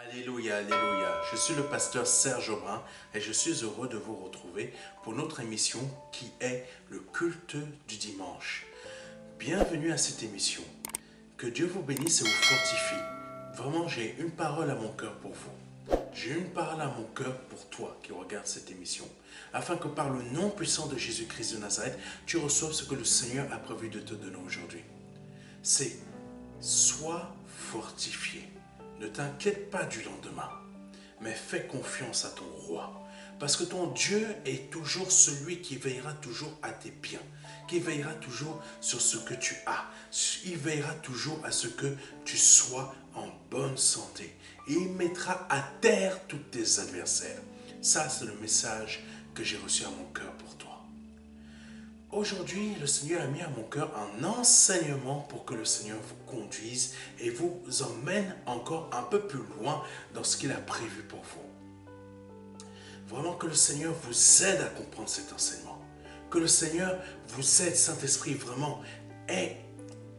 Alléluia, alléluia. Je suis le pasteur Serge Aubrin et je suis heureux de vous retrouver pour notre émission qui est le culte du dimanche. Bienvenue à cette émission. Que Dieu vous bénisse et vous fortifie. Vraiment, j'ai une parole à mon cœur pour vous. J'ai une parole à mon cœur pour toi qui regarde cette émission, afin que par le nom puissant de Jésus-Christ de Nazareth, tu reçoives ce que le Seigneur a prévu de te donner aujourd'hui. C'est « Sois fortifié ». Ne t'inquiète pas du lendemain, mais fais confiance à ton roi. Parce que ton Dieu est toujours celui qui veillera toujours à tes biens, qui veillera toujours sur ce que tu as. Il veillera toujours à ce que tu sois en bonne santé. Et il mettra à terre tous tes adversaires. Ça, c'est le message que j'ai reçu à mon cœur pour toi. Aujourd'hui, le Seigneur a mis à mon cœur un enseignement pour que le Seigneur vous conduise et vous emmène encore un peu plus loin dans ce qu'il a prévu pour vous. Vraiment que le Seigneur vous aide à comprendre cet enseignement. Que le Seigneur vous aide, Saint-Esprit, vraiment, et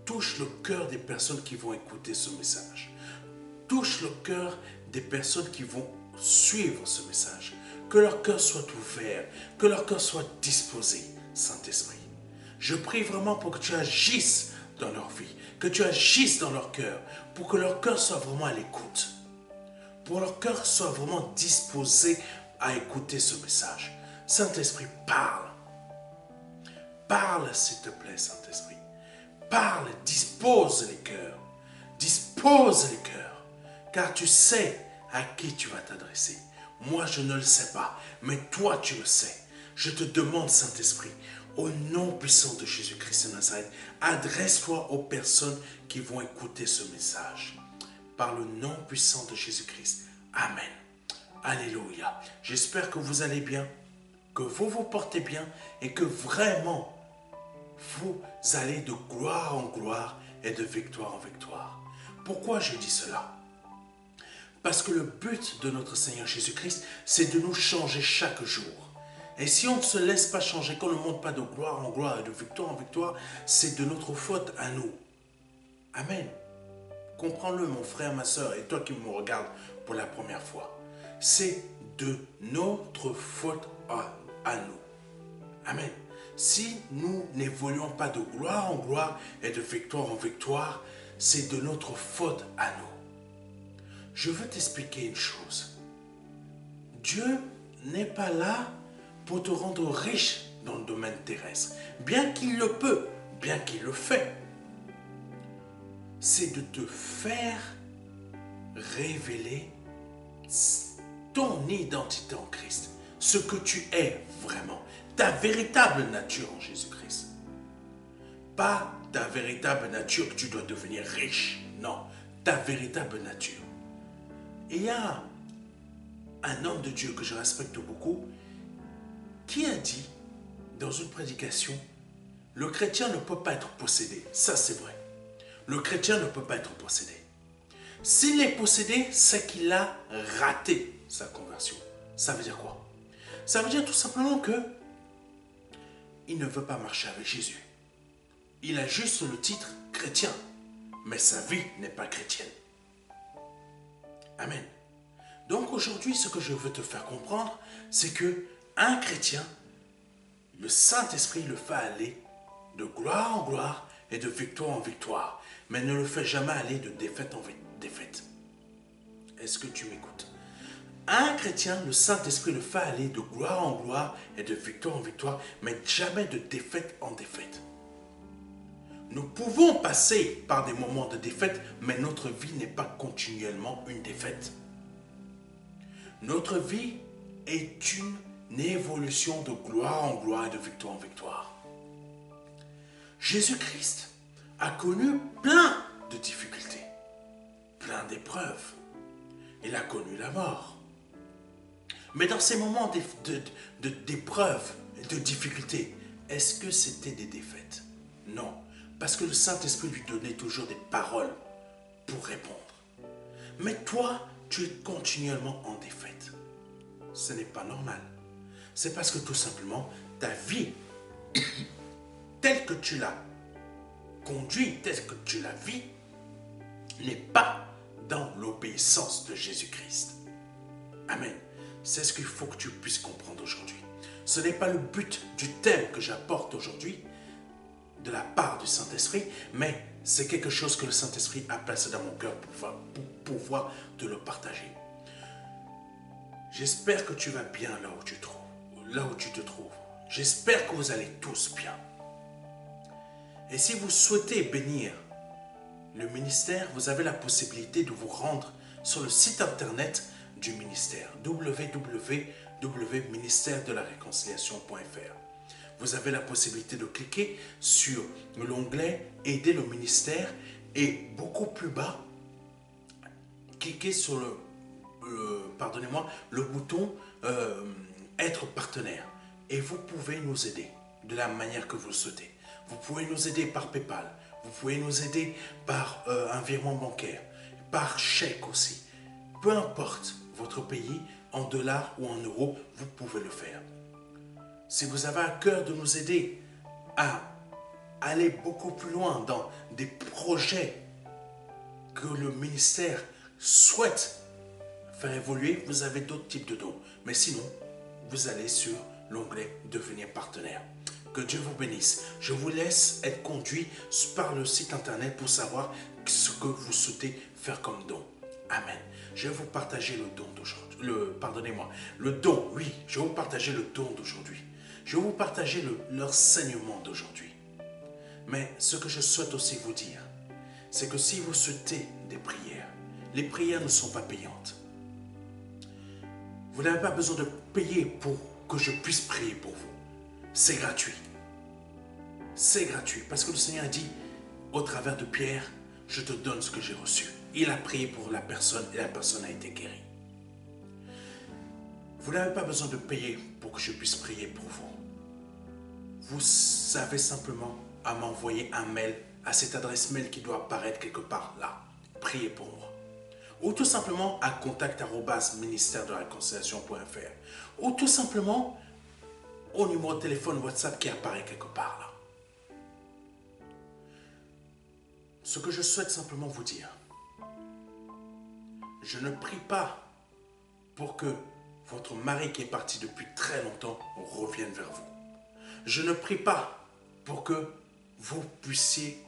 touche le cœur des personnes qui vont écouter ce message. Touche le cœur des personnes qui vont suivre ce message. Que leur cœur soit ouvert, que leur cœur soit disposé. Saint-Esprit, je prie vraiment pour que tu agisses dans leur vie, que tu agisses dans leur cœur, pour que leur cœur soit vraiment à l'écoute, pour que leur cœur soit vraiment disposé à écouter ce message. Saint-Esprit, parle. Parle, s'il te plaît, Saint-Esprit. Parle, dispose les cœurs. Dispose les cœurs, car tu sais à qui tu vas t'adresser. Moi, je ne le sais pas, mais toi, tu le sais. Je te demande, Saint-Esprit, au nom puissant de Jésus-Christ de Nazareth, adresse-toi aux personnes qui vont écouter ce message. Par le nom puissant de Jésus-Christ. Amen. Alléluia. J'espère que vous allez bien, que vous vous portez bien et que vraiment, vous allez de gloire en gloire et de victoire en victoire. Pourquoi je dis cela? Parce que le but de notre Seigneur Jésus-Christ, c'est de nous changer chaque jour. Et si on ne se laisse pas changer, qu'on ne monte pas de gloire en gloire et de victoire en victoire, c'est de notre faute à nous. Amen. Comprends-le, mon frère, ma soeur, et toi qui me regardes pour la première fois. C'est de notre faute à nous. Amen. Si nous n'évoluons pas de gloire en gloire et de victoire en victoire, c'est de notre faute à nous. Je veux t'expliquer une chose. Dieu n'est pas là pour te rendre riche dans le domaine terrestre. Bien qu'il le peut, bien qu'il le fait. C'est de te faire révéler ton identité en Christ. Ce que tu es vraiment. Ta véritable nature en Jésus-Christ. Pas ta véritable nature que tu dois devenir riche. Non, ta véritable nature. Et il y a un homme de Dieu que je respecte beaucoup qui a dit dans une prédication, le chrétien ne peut pas être possédé. Ça, c'est vrai. Le chrétien ne peut pas être possédé. S'il est possédé, c'est qu'il a raté sa conversion. Ça veut dire quoi? Ça veut dire tout simplement que il ne veut pas marcher avec Jésus. Il a juste le titre chrétien, mais sa vie n'est pas chrétienne. Amen. Donc aujourd'hui, ce que je veux te faire comprendre, c'est que un chrétien, le Saint-Esprit le fait aller de gloire en gloire et de victoire en victoire, mais ne le fait jamais aller de défaite en défaite. Est-ce que tu m'écoutes? Un chrétien, le Saint-Esprit le fait aller de gloire en gloire et de victoire en victoire, mais jamais de défaite en défaite. Nous pouvons passer par des moments de défaite, mais notre vie n'est pas continuellement une défaite. Notre vie est une évolution de gloire en gloire et de victoire en victoire. Jésus-Christ a connu plein de difficultés, plein d'épreuves. Il a connu la mort. Mais dans ces moments d'épreuves et de difficultés, est-ce que c'était des défaites? Non, parce que le Saint-Esprit lui donnait toujours des paroles pour répondre. Mais toi, tu es continuellement en défaite. Ce n'est pas normal. C'est parce que tout simplement, ta vie, telle que tu l'as conduite, telle que tu la vis, n'est pas dans l'obéissance de Jésus-Christ. Amen. C'est ce qu'il faut que tu puisses comprendre aujourd'hui. Ce n'est pas le but du thème que j'apporte aujourd'hui de la part du Saint-Esprit, mais c'est quelque chose que le Saint-Esprit a placé dans mon cœur pour pouvoir te le partager. J'espère que tu vas bien là où tu te trouves. J'espère que vous allez tous bien. Et si vous souhaitez bénir le ministère, vous avez la possibilité de vous rendre sur le site internet du ministère, www.ministèredelaréconciliation.fr. Vous avez la possibilité de cliquer sur l'onglet « Aider le ministère » et beaucoup plus bas, cliquez sur le bouton « Être partenaire » et vous pouvez nous aider de la manière que vous le souhaitez. Vous pouvez nous aider par PayPal, vous pouvez nous aider par un virement bancaire, par chèque aussi. Peu importe votre pays, en dollars ou en euros, vous pouvez le faire. Si vous avez à cœur de nous aider à aller beaucoup plus loin dans des projets que le ministère souhaite faire évoluer, vous avez d'autres types de dons. Mais sinon, vous allez sur l'onglet « Devenir partenaire ». Que Dieu vous bénisse. Je vous laisse être conduit par le site internet pour savoir ce que vous souhaitez faire comme don. Amen. Je vais vous partager le don d'aujourd'hui. Le don, oui, je vais vous partager le don d'aujourd'hui. Je vais vous partager l'enseignement d'aujourd'hui. Mais ce que je souhaite aussi vous dire, c'est que si vous souhaitez des prières, les prières ne sont pas payantes. Vous n'avez pas besoin de payer pour que je puisse prier pour vous. C'est gratuit. C'est gratuit parce que le Seigneur a dit, au travers de Pierre, je te donne ce que j'ai reçu. Il a prié pour la personne et la personne a été guérie. Vous n'avez pas besoin de payer pour que je puisse prier pour vous. Vous avez simplement à m'envoyer un mail à cette adresse mail qui doit apparaître quelque part là. Priez pour moi. Ou tout simplement à contact@ministèredelaréconciliation.fr ou tout simplement au numéro de téléphone WhatsApp qui apparaît quelque part là. Ce que je souhaite simplement vous dire, je ne prie pas pour que votre mari qui est parti depuis très longtemps revienne vers vous. Je ne prie pas pour que vous puissiez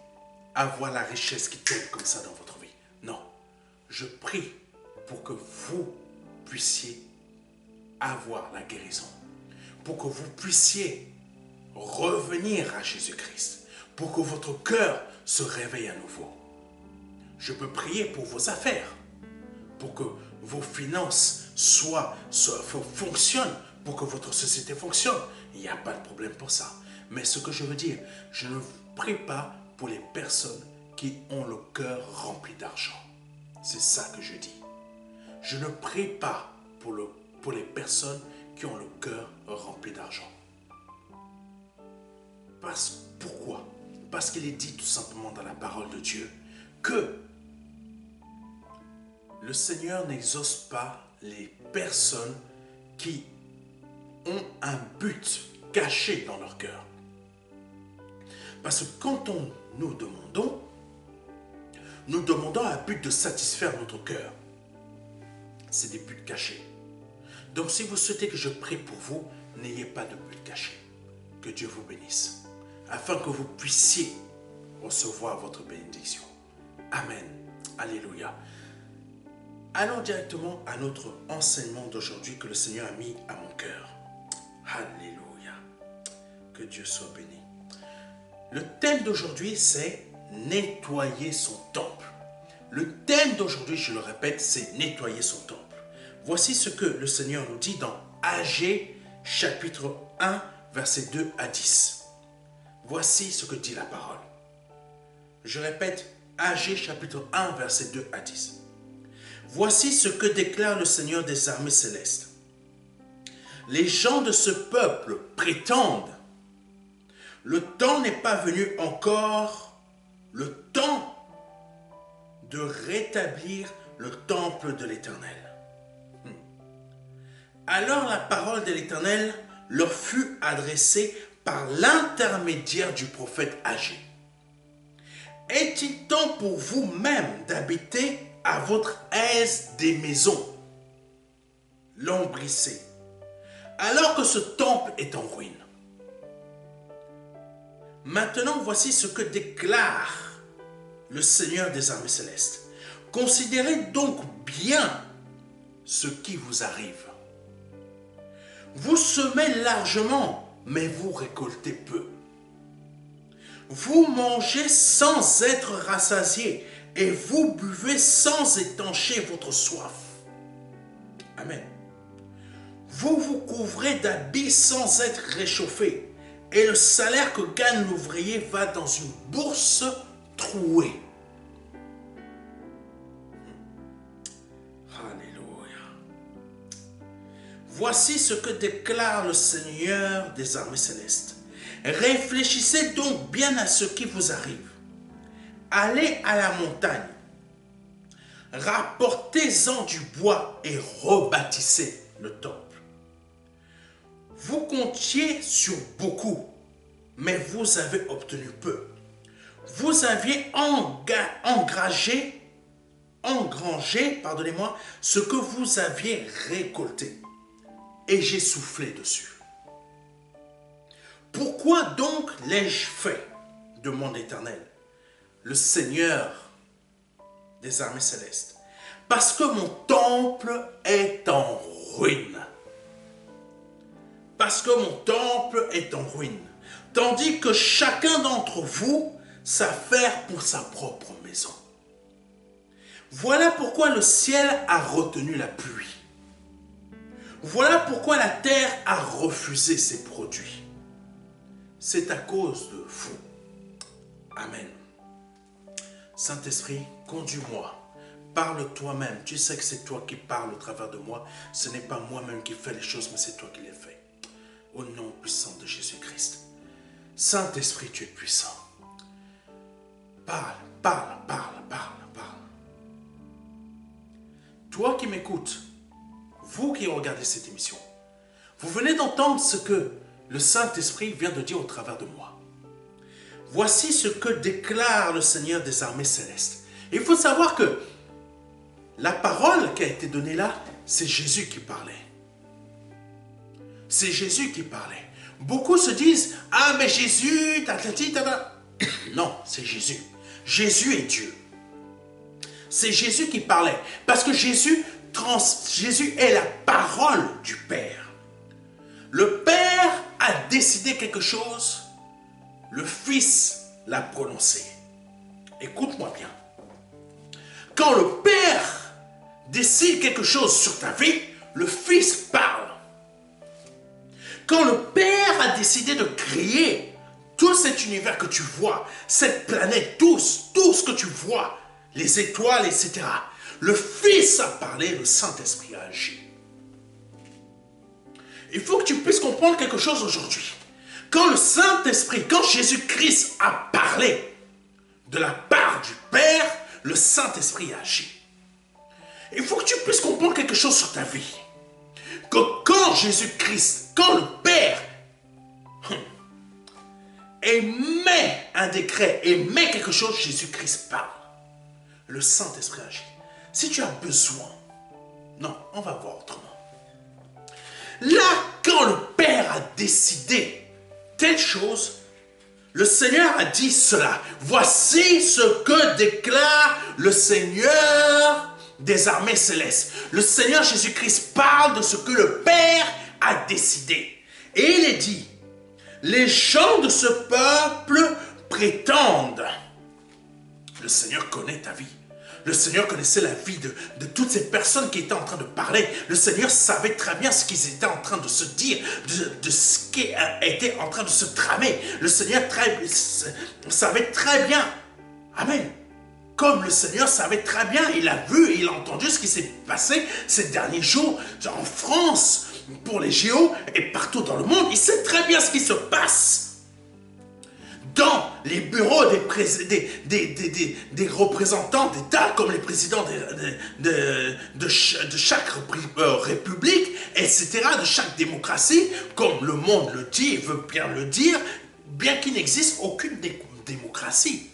avoir la richesse qui tombe comme ça dans votre vie. Non, je prie pour que vous puissiez avoir la guérison, pour que vous puissiez revenir à Jésus-Christ, pour que votre cœur se réveille à nouveau. Je peux prier pour vos affaires, pour que vos finances fonctionnent, pour que votre société fonctionne. Il n'y a pas de problème pour ça. Mais ce que je veux dire, je ne prie pas pour les personnes qui ont le cœur rempli d'argent. C'est ça que je dis. Je ne prie pas pour les personnes qui ont le cœur rempli d'argent. Pourquoi? Parce qu'il est dit tout simplement dans la parole de Dieu que le Seigneur n'exauce pas les personnes qui ont un but caché dans leur cœur. Parce que quand nous demandons un but de satisfaire notre cœur. C'est des buts cachés. Donc si vous souhaitez que je prie pour vous, n'ayez pas de but caché. Que Dieu vous bénisse, afin que vous puissiez recevoir votre bénédiction. Amen. Alléluia. Allons directement à notre enseignement d'aujourd'hui que le Seigneur a mis à mon cœur. Alléluia. Que Dieu soit béni. Le thème d'aujourd'hui, c'est nettoyer son temple. Le thème d'aujourd'hui, je le répète, c'est nettoyer son temple. Voici ce que le Seigneur nous dit dans Agé chapitre 1, versets 2 à 10. Voici ce que dit la parole. Je répète, Agé chapitre 1, versets 2 à 10. Voici ce que déclare le Seigneur des armées célestes. Les gens de ce peuple prétendent, le temps n'est pas venu encore, le temps de rétablir le temple de l'Éternel. Alors la parole de l'Éternel leur fut adressée par l'intermédiaire du prophète Agé. Est-il temps pour vous-même d'habiter à votre aise des maisons, lambrissées, alors que ce temple est en ruine. Maintenant, voici ce que déclare le Seigneur des armées célestes. Considérez donc bien ce qui vous arrive. Vous semez largement, mais vous récoltez peu. Vous mangez sans être rassasiés et vous buvez sans étancher votre soif. Amen. Vous vous couvrez d'habits sans être réchauffés et le salaire que gagne l'ouvrier va dans une bourse trouée. Alléluia. Voici ce que déclare le Seigneur des armées célestes. Réfléchissez donc bien à ce qui vous arrive. Allez à la montagne, rapportez-en du bois et rebâtissez le temple. Vous comptiez sur beaucoup, mais vous avez obtenu peu. Vous aviez engrangé, ce que vous aviez récolté, et j'ai soufflé dessus. Pourquoi donc l'ai-je fait, demande l'Éternel, le Seigneur des armées célestes? Parce que mon temple est en ruine. Parce que mon temple est en ruine. Tandis que chacun d'entre vous s'affaire pour sa propre maison. Voilà pourquoi le ciel a retenu la pluie. Voilà pourquoi la terre a refusé ses produits. C'est à cause de vous. Amen. Saint-Esprit, conduis-moi. Parle toi-même. Tu sais que c'est toi qui parles au travers de moi. Ce n'est pas moi-même qui fais les choses, mais c'est toi qui les fais. Au nom puissant de Jésus-Christ. Saint-Esprit, tu es puissant. Parle, parle, parle, parle, parle. Toi qui m'écoutes, vous qui regardez cette émission, vous venez d'entendre ce que le Saint-Esprit vient de dire au travers de moi. Voici ce que déclare le Seigneur des armées célestes. Il faut savoir que la parole qui a été donnée là, c'est Jésus qui parlait. C'est Jésus qui parlait. Beaucoup se disent, ah mais Jésus, non, c'est Jésus. Jésus est Dieu. C'est Jésus qui parlait. Parce que Jésus est la parole du Père. Le Père a décidé quelque chose, le Fils l'a prononcé. Écoute-moi bien. Quand le Père décide quelque chose sur ta vie, le Fils parle. Quand le Père a décidé de créer tout cet univers que tu vois, cette planète, tout ce que tu vois, les étoiles, etc., le Fils a parlé, le Saint-Esprit a agi. Il faut que tu puisses comprendre quelque chose aujourd'hui. Quand le Saint-Esprit, quand Jésus-Christ a parlé de la part du Père, le Saint-Esprit a agi. Il faut que tu puisses comprendre quelque chose sur ta vie. Que quand Jésus-Christ, quand le Père émet un décret, émet quelque chose, Jésus-Christ parle. Le Saint-Esprit agit. Si tu as besoin, non, on va voir autrement. Là, quand le Père a décidé telle chose, le Seigneur a dit cela. Voici ce que déclare le Seigneur des armées célestes. Le Seigneur Jésus-Christ parle de ce que le Père a décidé. Et il est dit, les gens de ce peuple prétendent. Le Seigneur connaît ta vie. Le Seigneur connaissait la vie de toutes ces personnes qui étaient en train de parler. Le Seigneur savait très bien ce qu'ils étaient en train de se dire, de ce qui était en train de se tramer. Le Seigneur savait très bien. Amen. Comme le Seigneur savait très bien, il a vu et il a entendu ce qui s'est passé ces derniers jours en France, pour les JO et partout dans le monde. Il sait très bien ce qui se passe dans les bureaux des représentants d'État, comme les présidents de chaque république, etc., de chaque démocratie, comme le monde le dit et veut bien le dire, bien qu'il n'existe aucune démocratie.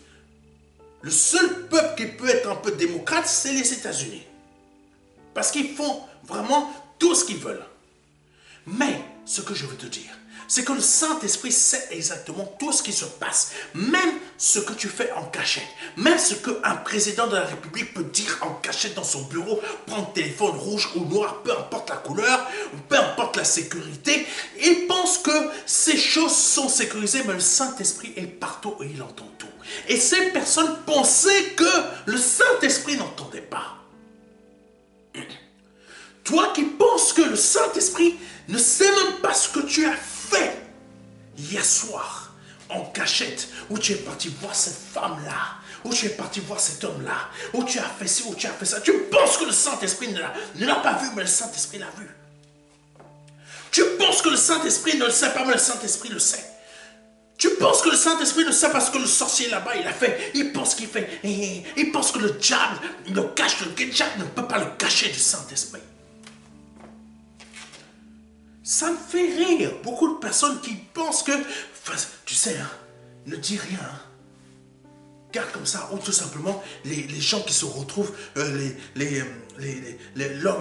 Le seul peuple qui peut être un peu démocrate, c'est les États-Unis. Parce qu'ils font vraiment tout ce qu'ils veulent. Mais, ce que je veux te dire, c'est que le Saint-Esprit sait exactement tout ce qui se passe. Même ce que tu fais en cachette. Même ce qu'un président de la République peut dire en cachette dans son bureau, prendre téléphone rouge ou noir, peu importe la couleur, peu importe la sécurité. Il pense que ces choses sont sécurisées, mais le Saint-Esprit est partout et il entend tout. Et ces personnes pensaient que le Saint-Esprit n'entendait pas. Toi qui penses que le Saint-Esprit ne sait même pas ce que tu as fait hier soir en cachette, où tu es parti voir cette femme-là, où tu es parti voir cet homme-là, où tu as fait ci, où tu as fait ça. Tu penses que le Saint-Esprit ne l'a pas vu, mais le Saint-Esprit l'a vu. Tu penses que le Saint-Esprit ne le sait pas, mais le Saint-Esprit le sait. Tu penses que le Saint-Esprit ne sait pas ce que le sorcier là-bas il a fait. Il pense qu'il fait. Il pense que le diable le cache. Le diable ne peut pas le cacher du Saint-Esprit. Ça me fait rire. Beaucoup de personnes qui pensent que, enfin, tu sais, hein, ne dis rien. Hein. Garde comme ça, ou tout simplement, les gens qui se retrouvent, l'homme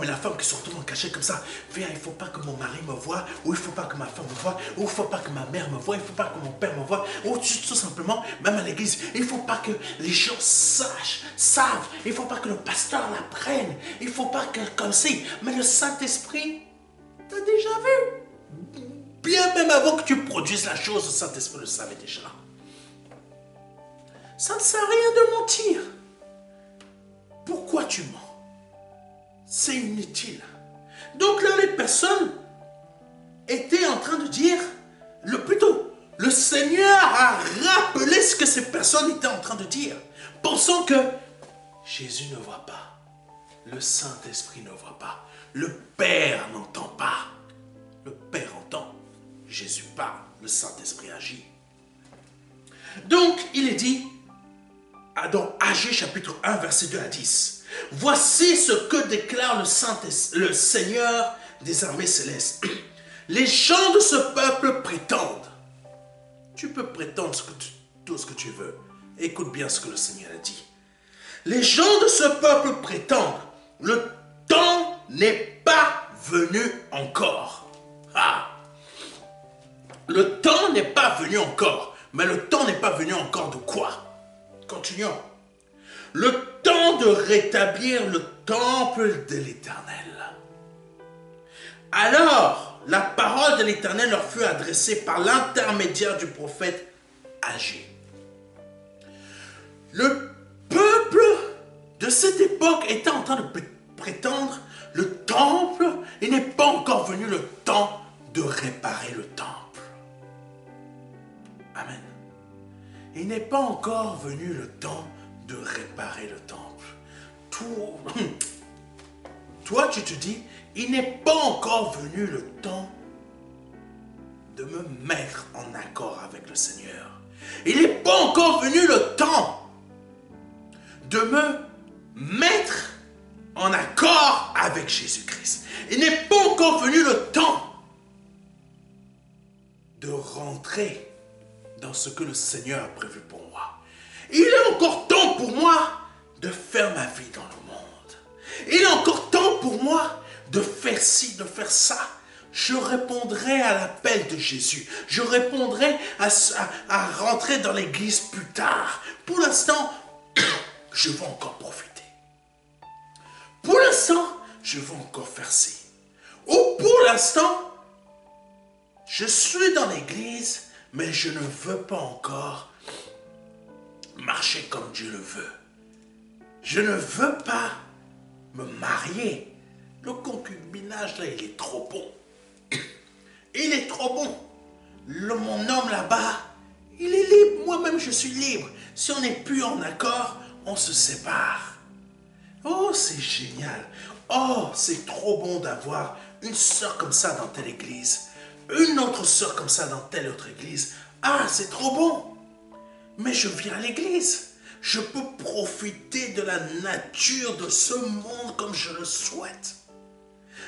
et la femme qui se retrouvent en cachette comme ça. Viens, il ne faut pas que mon mari me voie, ou il ne faut pas que ma femme me voie, ou il ne faut pas que ma mère me voie, il ne faut pas que mon père me voie, ou tout simplement, même à l'église, il ne faut pas que les gens savent, il ne faut pas que le pasteur l'apprenne, il ne faut pas que comme si, mais le Saint-Esprit, tu as déjà vu. Bien même avant que tu produises la chose, le Saint-Esprit le savait déjà. Ça ne sert à rien de mentir. Pourquoi tu mens? C'est inutile. Donc là, les personnes étaient en train de dire, le Seigneur a rappelé ce que ces personnes étaient en train de dire, pensant que Jésus ne voit pas, le Saint-Esprit ne voit pas, le Père n'entend pas. Le Père entend, Jésus parle, le Saint-Esprit agit. Donc, il est dit, dans Agé chapitre 1, verset 2 à 10. Voici ce que déclare le Seigneur des armées célestes. Les gens de ce peuple prétendent. Tu peux prétendre tout ce que tu veux. Écoute bien ce que le Seigneur a dit. Les gens de ce peuple prétendent. Le temps n'est pas venu encore. Ah. Le temps n'est pas venu encore. Mais le temps n'est pas venu encore de quoi? Continuons. Le temps de rétablir le temple de l'Éternel. Alors, la parole de l'Éternel leur fut adressée par l'intermédiaire du prophète Agé. Le peuple de cette époque était en train de prétendre le temple, il n'est pas encore venu le temps de réparer le temple. Amen. Il n'est pas encore venu le temps de réparer le temple. Toi, tu te dis, il n'est pas encore venu le temps de me mettre en accord avec le Seigneur. Il n'est pas encore venu le temps de me mettre en accord avec Jésus-Christ. Il n'est pas encore venu le temps de rentrer dans ce que le Seigneur a prévu pour moi. Il est encore temps pour moi de faire ma vie dans le monde. Il est encore temps pour moi de faire ci, de faire ça. Je répondrai à l'appel de Jésus. Je répondrai à rentrer dans l'église plus tard. Pour l'instant, je vais encore profiter. Pour l'instant, je vais encore faire ci. Ou pour l'instant, je suis dans l'église, mais je ne veux pas encore marcher comme Dieu le veut. Je ne veux pas me marier. Le concubinage, là, il est trop bon. Il est trop bon. Mon homme là-bas, il est libre. Moi-même, je suis libre. Si on n'est plus en accord, on se sépare. Oh, c'est génial. Oh, c'est trop bon d'avoir une sœur comme ça dans telle église. Une autre sœur comme ça dans telle autre église. Ah, c'est trop bon. Mais je viens à l'église. Je peux profiter de la nature de ce monde comme je le souhaite.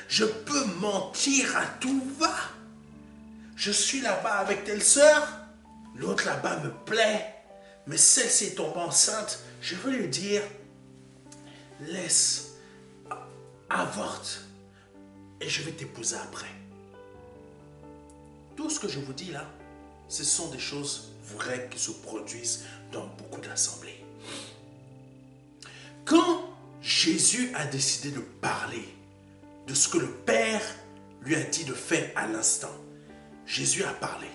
Je peux mentir à tout va. Je suis là-bas avec telle sœur. L'autre là-bas me plaît. Mais celle-ci est tombée enceinte. Je veux lui dire, laisse, avorte, et je vais t'épouser après. Tout ce que je vous dis là, ce sont des choses vraies qui se produisent dans beaucoup d'assemblées. Quand Jésus a décidé de parler de ce que le Père lui a dit de faire à l'instant, Jésus a parlé.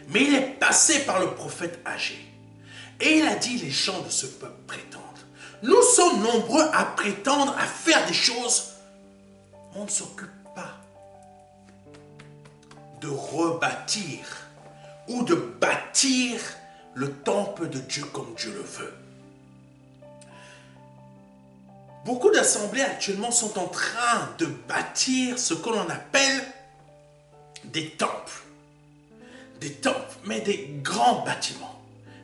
Mais il est passé par le prophète âgé. Et il a dit, les gens de ce peuple prétendent. Nous sommes nombreux à prétendre à faire des choses. On ne s'occupe pas de rebâtir ou de bâtir le temple de Dieu comme Dieu le veut. Beaucoup d'assemblées actuellement sont en train de bâtir ce que l'on appelle des temples. Des temples, mais des grands bâtiments.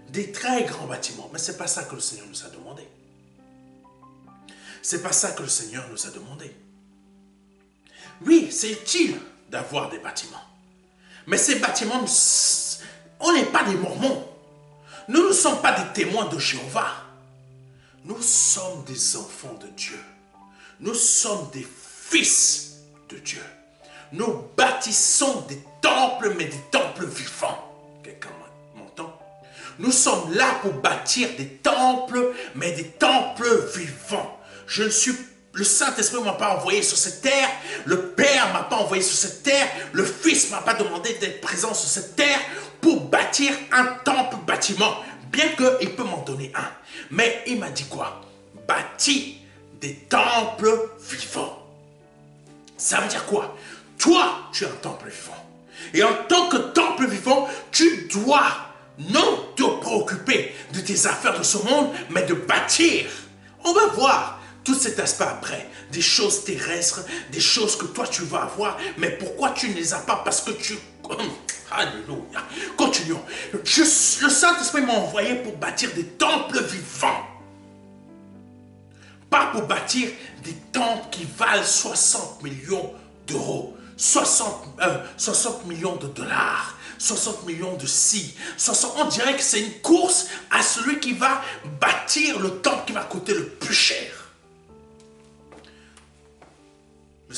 Des très grands bâtiments. Mais ce n'est pas ça que le Seigneur nous a demandé. Ce n'est pas ça que le Seigneur nous a demandé. Oui, c'est utile d'avoir des bâtiments. Mais ces bâtiments, on n'est pas des Mormons. Nous ne sommes pas des témoins de Jéhovah. Nous sommes des enfants de Dieu. Nous sommes des fils de Dieu. Nous bâtissons des temples, mais des temples vivants. Quelqu'un m'entend? Nous sommes là pour bâtir des temples, mais des temples vivants. Le Saint-Esprit ne m'a pas envoyé sur cette terre. Le Père ne m'a pas envoyé sur cette terre. Le Fils ne m'a pas demandé d'être présent sur cette terre pour bâtir un temple bâtiment. Bien qu'il peut m'en donner un. Mais il m'a dit quoi? Bâtis des temples vivants. Ça veut dire quoi? Toi, tu es un temple vivant. Et en tant que temple vivant, tu dois non te préoccuper de tes affaires de ce monde, mais de bâtir. On va voir tout cet aspect après. Des choses terrestres, des choses que toi tu vas avoir. Mais pourquoi tu ne les as pas? Parce que tu... Alléluia. Continuons. Le Saint-Esprit m'a envoyé pour bâtir des temples vivants. Pas pour bâtir des temples qui valent 60 millions d'euros. 60 millions de dollars. 60 millions de ci. On dirait que c'est une course à celui qui va bâtir le temple qui va coûter le plus cher. Le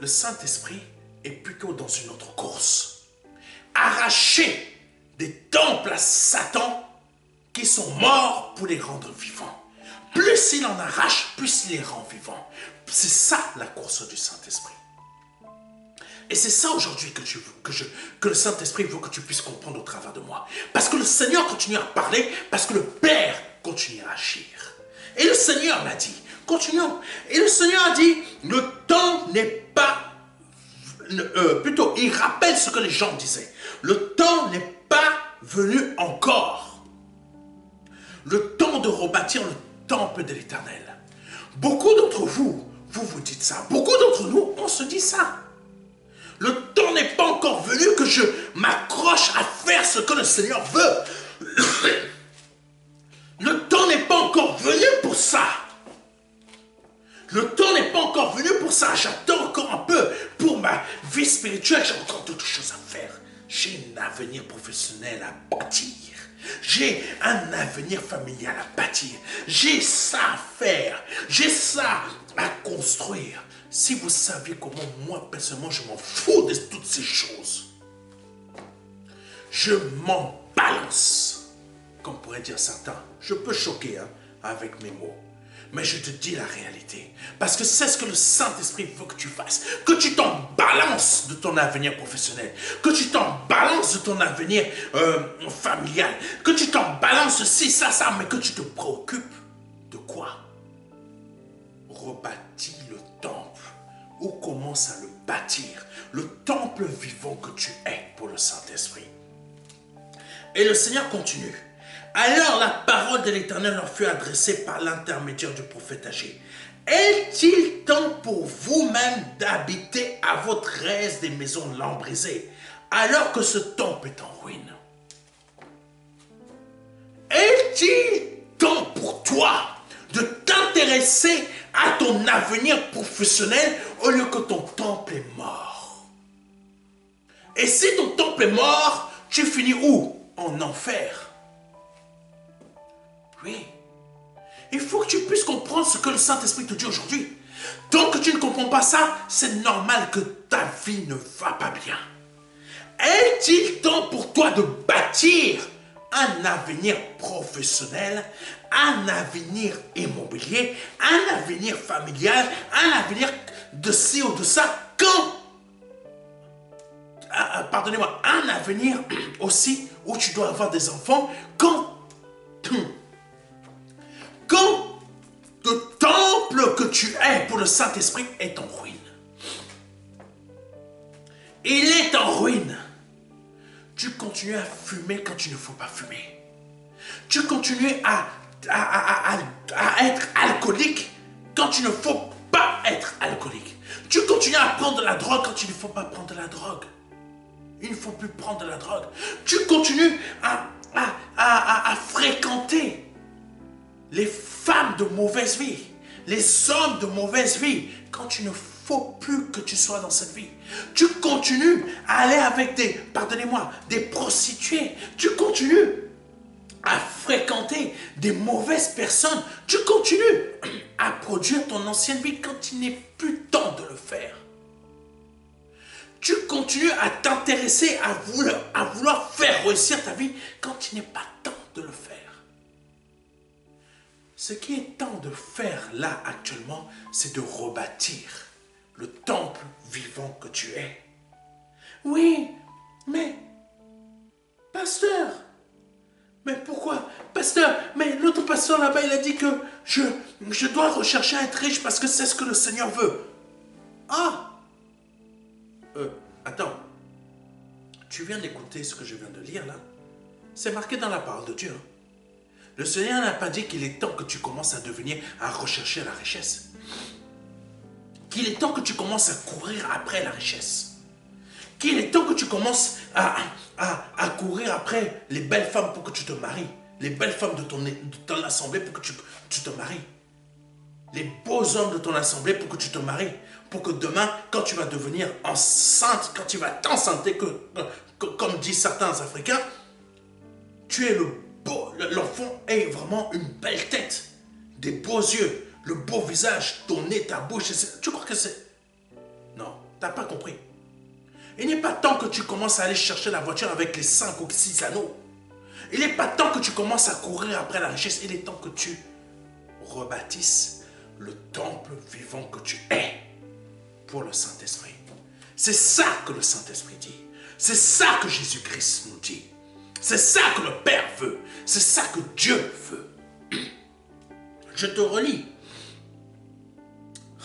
Saint-Esprit est plutôt dans une autre course. Arracher des temples à Satan qui sont morts pour les rendre vivants. Plus il en arrache, plus il les rend vivants. C'est ça la course du Saint-Esprit. Et c'est ça aujourd'hui que le Saint-Esprit veut que tu puisses comprendre au travers de moi. Parce que le Seigneur continue à parler, parce que le Père continue à agir. Et le Seigneur l'a dit. Continuons. Et le Seigneur a dit, le temps n'est pas... plutôt, il rappelle ce que les gens disaient. Le temps n'est pas venu encore. Le temps de rebâtir le temple de l'Éternel. Beaucoup d'entre vous, vous dites ça. Beaucoup d'entre nous, on se dit ça. Le temps n'est pas encore venu que je m'accroche à faire ce que le Seigneur veut. Le temps n'est pas encore venu pour ça. Le temps n'est pas encore venu pour ça. J'attends encore un peu pour ma vie spirituelle. J'ai encore d'autres choses à faire. J'ai un avenir professionnel à bâtir. J'ai un avenir familial à bâtir. J'ai ça à faire. J'ai ça à construire. Si vous saviez comment moi, personnellement, je m'en fous de toutes ces choses. Je m'en balance. Comme pourraient dire certains. Je peux choquer avec mes mots. Mais je te dis la réalité. Parce que c'est ce que le Saint-Esprit veut que tu fasses. Que tu t'en balances de ton avenir professionnel. Que tu t'en balances de ton avenir familial. Que tu t'en balances ci, ça, mais que tu te préoccupes de quoi? Rebâtis le temple. Ou commence à le bâtir. Le temple vivant que tu es pour le Saint-Esprit. Et le Seigneur continue. Alors la parole de l'Éternel leur fut adressée par l'intermédiaire du prophète âgé. Est-il temps pour vous-même d'habiter à votre aise des maisons lambrisées, alors que ce temple est en ruine? Est-il temps pour toi de t'intéresser à ton avenir professionnel au lieu que ton temple est mort? Et si ton temple est mort, tu finis où? En enfer. Oui, Il faut que tu puisses comprendre ce que le Saint-Esprit te dit aujourd'hui. Tant que tu ne comprends pas ça, c'est normal que ta vie ne va pas bien. Est-il temps pour toi de bâtir un avenir professionnel, un avenir immobilier, un avenir familial, un avenir de ci ou de ça, quand, pardonnez-moi, un avenir aussi où tu dois avoir des enfants, quand le temple que tu es pour le Saint-Esprit est en ruine. Il est en ruine. Tu continues à fumer quand il ne faut pas fumer. Tu continues à être alcoolique quand il ne faut pas être alcoolique. Tu continues à prendre de la drogue quand il ne faut pas prendre de la drogue. Il ne faut plus prendre de la drogue. Tu continues à fréquenter les femmes de mauvaise vie, les hommes de mauvaise vie, quand il ne faut plus que tu sois dans cette vie. Tu continues à aller avec des prostituées. Tu continues à fréquenter des mauvaises personnes. Tu continues à produire ton ancienne vie quand il n'est plus temps de le faire. Tu continues à t'intéresser, à vouloir faire réussir ta vie quand il n'est pas temps de le faire. Ce qui est temps de faire là actuellement, c'est de rebâtir le temple vivant que tu es. Oui, mais, pasteur, mais pourquoi? Pasteur, mais l'autre pasteur là-bas, il a dit que je dois rechercher à être riche parce que c'est ce que le Seigneur veut. Ah! Attends, tu viens d'écouter ce que je viens de lire là? C'est marqué dans la parole de Dieu. Hein? Le Seigneur n'a pas dit qu'il est temps que tu commences à rechercher la richesse. Qu'il est temps que tu commences à courir après la richesse. Qu'il est temps que tu commences à courir après les belles femmes pour que tu te maries. Les belles femmes de ton assemblée pour que tu te maries. Les beaux hommes de ton assemblée pour que tu te maries. Pour que demain, quand tu vas devenir enceinte, quand tu vas t'enceinte, comme disent certains Africains, tu es l'enfant ait vraiment une belle tête, des beaux yeux, le beau visage, ton nez, ta bouche. Tu crois que c'est... Non, tu n'as pas compris. Il n'est pas temps que tu commences à aller chercher la voiture avec les 5 ou 6 anneaux. Il n'est pas temps que tu commences à courir après la richesse. Il est temps que tu rebâtisses le temple vivant que tu es pour le Saint-Esprit. C'est ça que le Saint-Esprit dit. C'est ça que Jésus-Christ nous dit. C'est ça que le Père veut. C'est ça que Dieu veut. Je te relis.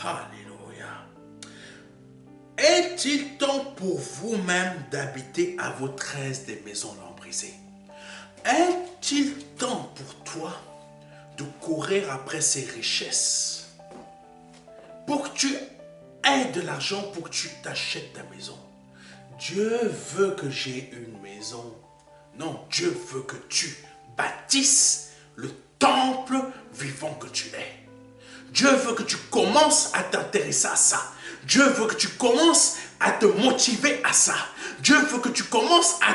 Alléluia. Est-il temps pour vous-même d'habiter à votre aise des maisons lambrisées? Est-il temps pour toi de courir après ces richesses pour que tu aies de l'argent pour que tu t'achètes ta maison? Dieu veut que j'ai une maison. Non, Dieu veut que tu bâtisses le temple vivant que tu es. Dieu veut que tu commences à t'intéresser à ça. Dieu veut que tu commences à te motiver à ça. Dieu veut que tu commences à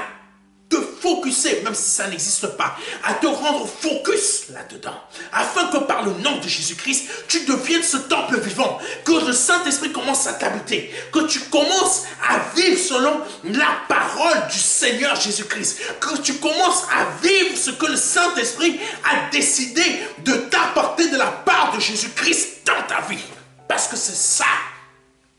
te focuser, même si ça n'existe pas, à te rendre focus là-dedans, afin que par le nom de Jésus-Christ, tu deviennes ce temple vivant, que le Saint-Esprit commence à t'habiter, que tu commences à vivre selon la parole du Seigneur Jésus-Christ, que tu commences à vivre ce que le Saint-Esprit a décidé de t'apporter de la part de Jésus-Christ dans ta vie, parce que c'est ça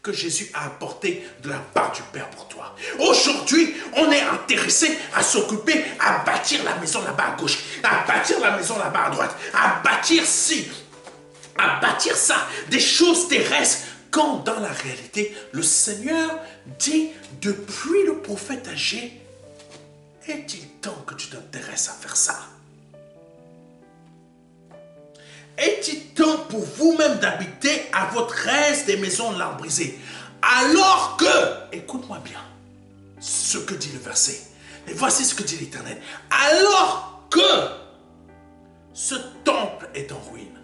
que Jésus a apporté de la part du Père pour toi. Aujourd'hui, on est intéressé à s'occuper, à bâtir la maison là-bas à gauche, à bâtir la maison là-bas à droite, à bâtir à bâtir ça, des choses terrestres, quand dans la réalité, le Seigneur dit depuis le prophète Agé, est-il temps que tu t'intéresses à faire ça? Est-il temps pour vous-même d'habiter à votre aise des maisons lambrisées? Alors que, écoute-moi bien, ce que dit le verset, et voici ce que dit l'Éternel. Alors que ce temple est en ruine.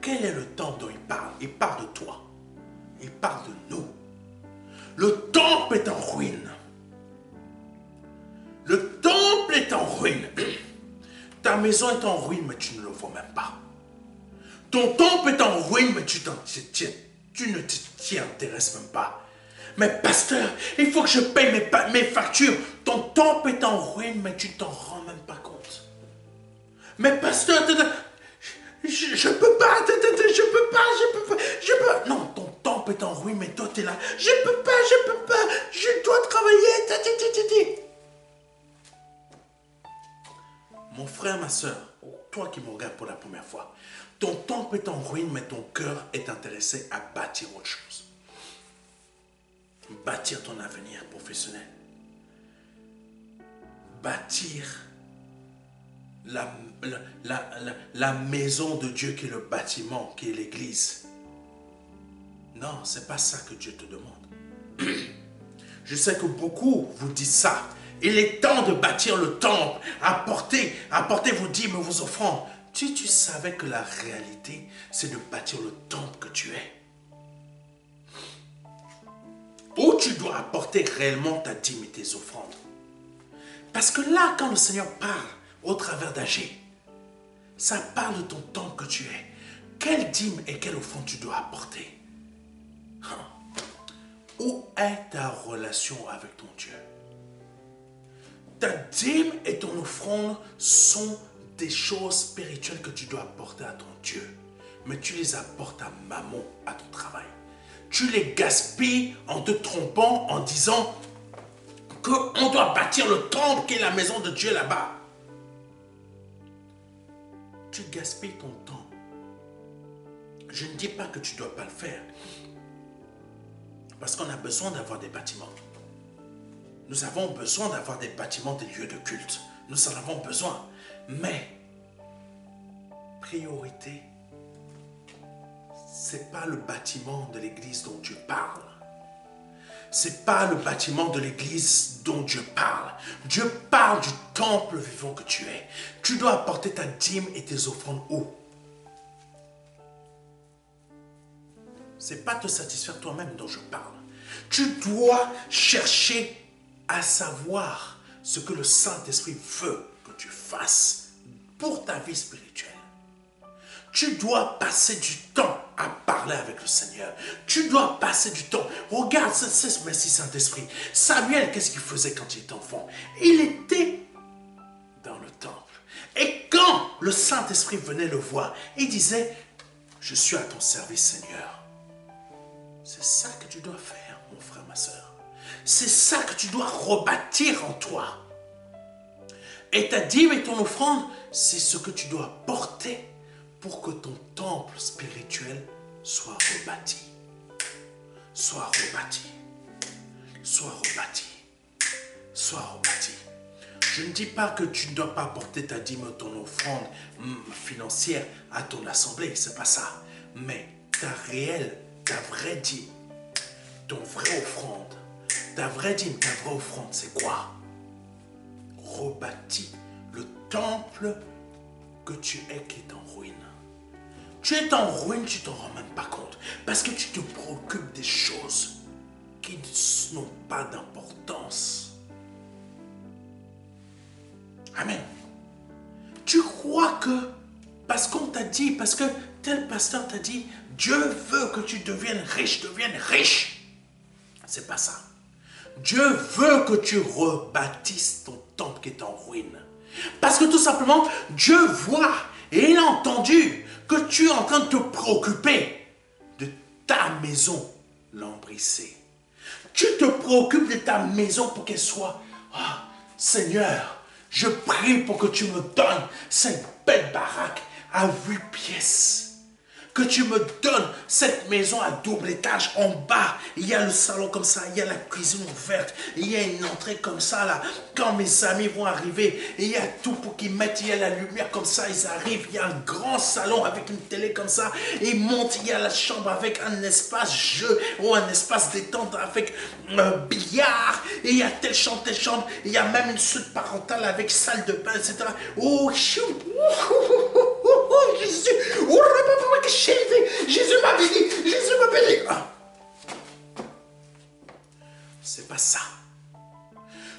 Quel est le temple dont il parle? Il parle de toi. Il parle de nous. Le temple est en ruine. Le temple est en ruine. Ta maison est en ruine, mais tu ne le vois même pas. Ton temple est en ruine, mais tu ne t'y intéresses même pas. Mais pasteur, il faut que je paye mes factures. Ton temple est en ruine, mais tu ne t'en rends même pas compte. Mais pasteur, je peux pas, je peux pas. Non, ton temple est en ruine, mais toi tu es là. Je peux pas, je dois travailler. Mon frère, ma soeur, toi qui me regardes pour la première fois, ton temple est en ruine, mais ton cœur est intéressé à bâtir autre chose. Bâtir ton avenir professionnel. Bâtir la maison de Dieu qui est le bâtiment, qui est l'église. Non, ce n'est pas ça que Dieu te demande. Je sais que beaucoup vous disent ça. Il est temps de bâtir le temple. Apportez vos dîmes, vos offrandes. Tu savais que la réalité, c'est de bâtir le temple que tu es. Où tu dois apporter réellement ta dîme et tes offrandes. Parce que là, quand le Seigneur parle au travers d'Agé, ça parle de ton temple que tu es. Quelle dîme et quelle offrande tu dois apporter? Où est ta relation avec ton Dieu? Ta dîme et ton offrande sont des choses spirituelles que tu dois apporter à ton Dieu. Mais tu les apportes à maman, à ton travail. Tu les gaspilles en te trompant, en disant qu'on doit bâtir le temple qui est la maison de Dieu là-bas. Tu gaspilles ton temps. Je ne dis pas que tu ne dois pas le faire. Parce qu'on a besoin d'avoir des bâtiments. Nous avons besoin d'avoir des bâtiments, des lieux de culte. Nous en avons besoin. Mais, priorité, ce n'est pas le bâtiment de l'église dont Dieu parle. Ce n'est pas le bâtiment de l'église dont Dieu parle. Dieu parle du temple vivant que tu es. Tu dois apporter ta dîme et tes offrandes où? Ce n'est pas te satisfaire toi-même dont je parle. Tu dois chercher à savoir ce que le Saint-Esprit veut que tu fasses pour ta vie spirituelle. Tu dois passer du temps à parler avec le Seigneur. Tu dois passer du temps. Regarde, merci Saint-Esprit. Samuel, qu'est-ce qu'il faisait quand il était enfant? Il était dans le temple. Et quand le Saint-Esprit venait le voir, il disait, je suis à ton service, Seigneur. C'est ça que tu dois faire, mon frère, ma soeur. C'est ça que tu dois rebâtir en toi. Et ta dîme et ton offrande, c'est ce que tu dois porter pour que ton temple spirituel soit rebâti. Soit rebâti. Soit rebâti. Soit rebâti. Je ne dis pas que tu ne dois pas apporter ta dîme ou ton offrande financière à ton assemblée, c'est pas ça. Mais ta vraie dîme, ton vrai offrande, ta vraie dîme, ta vraie offrande, c'est quoi? Rebâti le temple que tu es qui est en ruine. Tu es en ruine, tu ne t'en rends même pas compte. Parce que tu te préoccupes des choses qui n'ont pas d'importance. Amen. Tu crois que, parce qu'on t'a dit, parce que tel pasteur t'a dit, Dieu veut que tu deviennes riche, c'est pas ça. Dieu veut que tu rebâtisses ton temple qui est en ruine. Parce que tout simplement, Dieu voit et il a entendu que tu es en train de te préoccuper de ta maison lambrissée. Tu te préoccupes de ta maison pour qu'elle soit, Seigneur, je prie pour que tu me donnes cette belle baraque à 8 pièces. Que tu me donnes cette maison à double étage. En bas, il y a le salon comme ça, il y a la cuisine ouverte, il y a une entrée comme ça là. Quand mes amis vont arriver, il y a tout pour qu'ils mettent, il y a la lumière comme ça, ils arrivent, il y a un grand salon avec une télé comme ça, ils montent, il y a la chambre avec un espace jeu ou un espace détente avec un billard, et il y a telle chambre, il y a même une suite parentale avec salle de bain, etc. Oh, Jésus, Jésus m'a béni, Jésus m'a béni. C'est pas ça.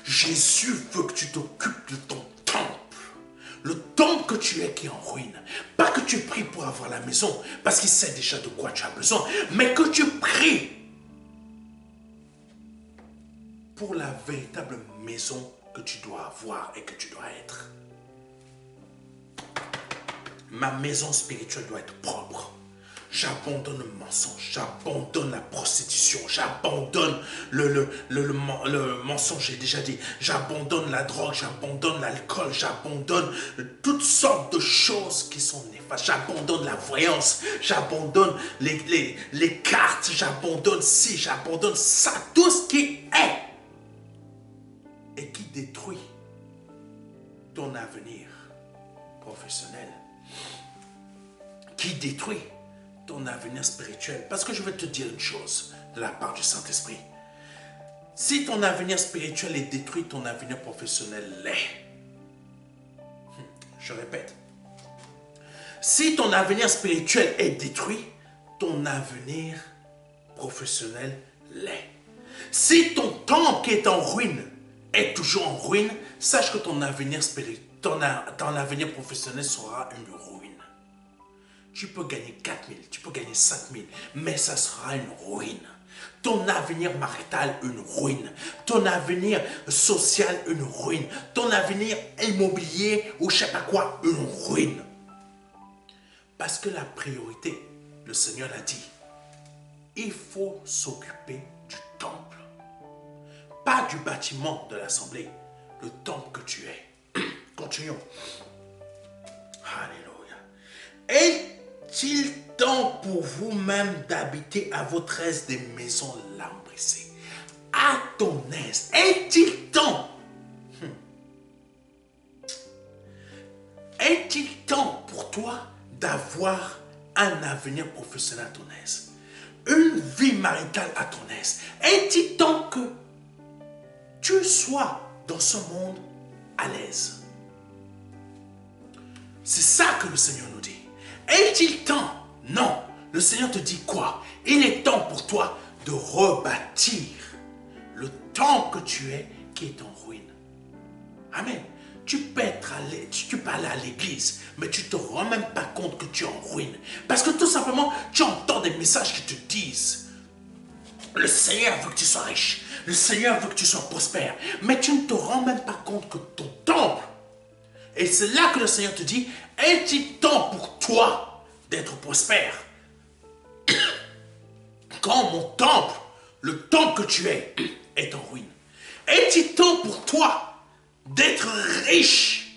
Jésus veut que tu t'occupes de ton temple Le temple que tu es qui est en ruine. Pas que tu pries pour avoir la maison, parce qu'il sait déjà de quoi tu as besoin, mais que tu pries pour la véritable maison que tu dois avoir et que tu dois être. Ma maison spirituelle doit être propre. J'abandonne le mensonge, j'abandonne la prostitution, j'abandonne le mensonge, j'ai déjà dit. J'abandonne la drogue, j'abandonne l'alcool, j'abandonne toutes sortes de choses qui sont néfastes. J'abandonne la voyance, j'abandonne les cartes, j'abandonne ci, j'abandonne ça. Tout ce qui est et qui détruit ton avenir professionnel, qui détruit ton avenir spirituel. Parce que je vais te dire une chose de la part du Saint-Esprit. Si ton avenir spirituel est détruit, ton avenir professionnel l'est. Je répète. Si ton avenir spirituel est détruit, ton avenir professionnel l'est. Si ton temple qui est en ruine est toujours en ruine, sache que ton avenir spirituel, ton avenir professionnel sera une ruine. Tu peux gagner 4 000, tu peux gagner 5 000, mais ça sera une ruine. Ton avenir marital, une ruine. Ton avenir social, une ruine. Ton avenir immobilier ou je ne sais pas quoi, une ruine. Parce que la priorité, le Seigneur l'a dit, il faut s'occuper du temple. Pas du bâtiment de l'assemblée, le temple que tu es. Continuons. Alléluia. Est-il temps pour vous-même d'habiter à votre aise des maisons lambrissées? À ton aise. Est-il temps? Est-il temps pour toi d'avoir un avenir professionnel à ton aise? Une vie maritale à ton aise? Est-il temps que tu sois dans ce monde à l'aise? C'est ça que le Seigneur nous dit. Est-il temps? Non. Le Seigneur te dit quoi? Il est temps pour toi de rebâtir le temple que tu es qui est en ruine. Amen. Tu peux aller à l'église, mais tu ne te rends même pas compte que tu es en ruine. Parce que tout simplement, tu entends des messages qui te disent: le Seigneur veut que tu sois riche. Le Seigneur veut que tu sois prospère. Mais tu ne te rends même pas compte que ton temple. Et c'est là que le Seigneur te dit: est-il temps pour toi d'être prospère? Quand mon temple, le temple que tu es, est en ruine. Est-il temps pour toi d'être riche?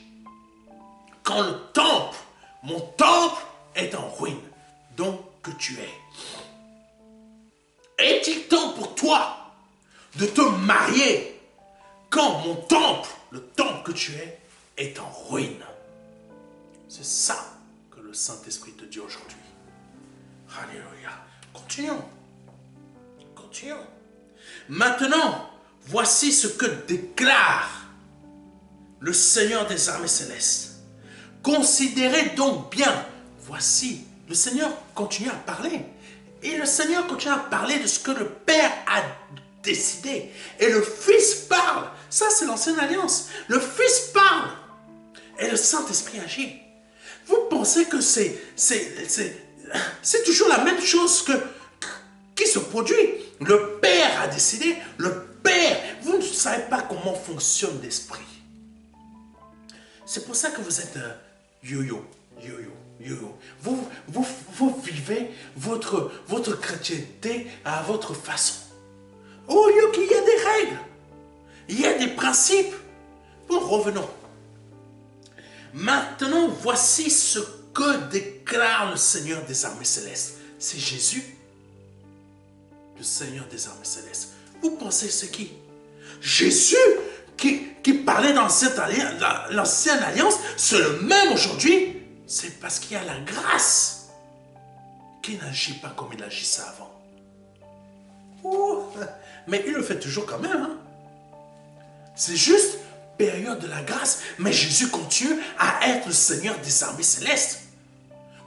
Quand le temple, mon temple, est en ruine, donc que tu es. Est-il temps pour toi de te marier quand mon temple, le temple que tu es, est en ruine? C'est ça que le Saint-Esprit te dit aujourd'hui. Alléluia. Continuons. Continuons. Maintenant, voici ce que déclare le Seigneur des armées célestes. Considérez donc bien. Voici, le Seigneur continue à parler. Et le Seigneur continue à parler de ce que le Père a décidé. Et le Fils parle. Ça, c'est l'ancienne alliance. Le Fils parle. Et le Saint-Esprit agit. Vous pensez que c'est toujours la même chose qui se produit. Le Père a décidé. Le Père, vous ne savez pas comment fonctionne l'Esprit. C'est pour ça que vous êtes yo-yo. Vous vivez votre chrétienté à votre façon. Au lieu qu'il y ait des règles, il y a des principes. Bon, revenons. Maintenant, voici ce que déclare le Seigneur des armées célestes. C'est Jésus, le Seigneur des armées célestes. Vous pensez c'est qui? Jésus qui parlait dans l'ancienne alliance, c'est le même aujourd'hui. C'est parce qu'il y a la grâce qui n'agit pas comme il agissait avant. Oh, mais il le fait toujours quand même. Hein? C'est juste période de la grâce. Mais Jésus continue à être le Seigneur des armées célestes.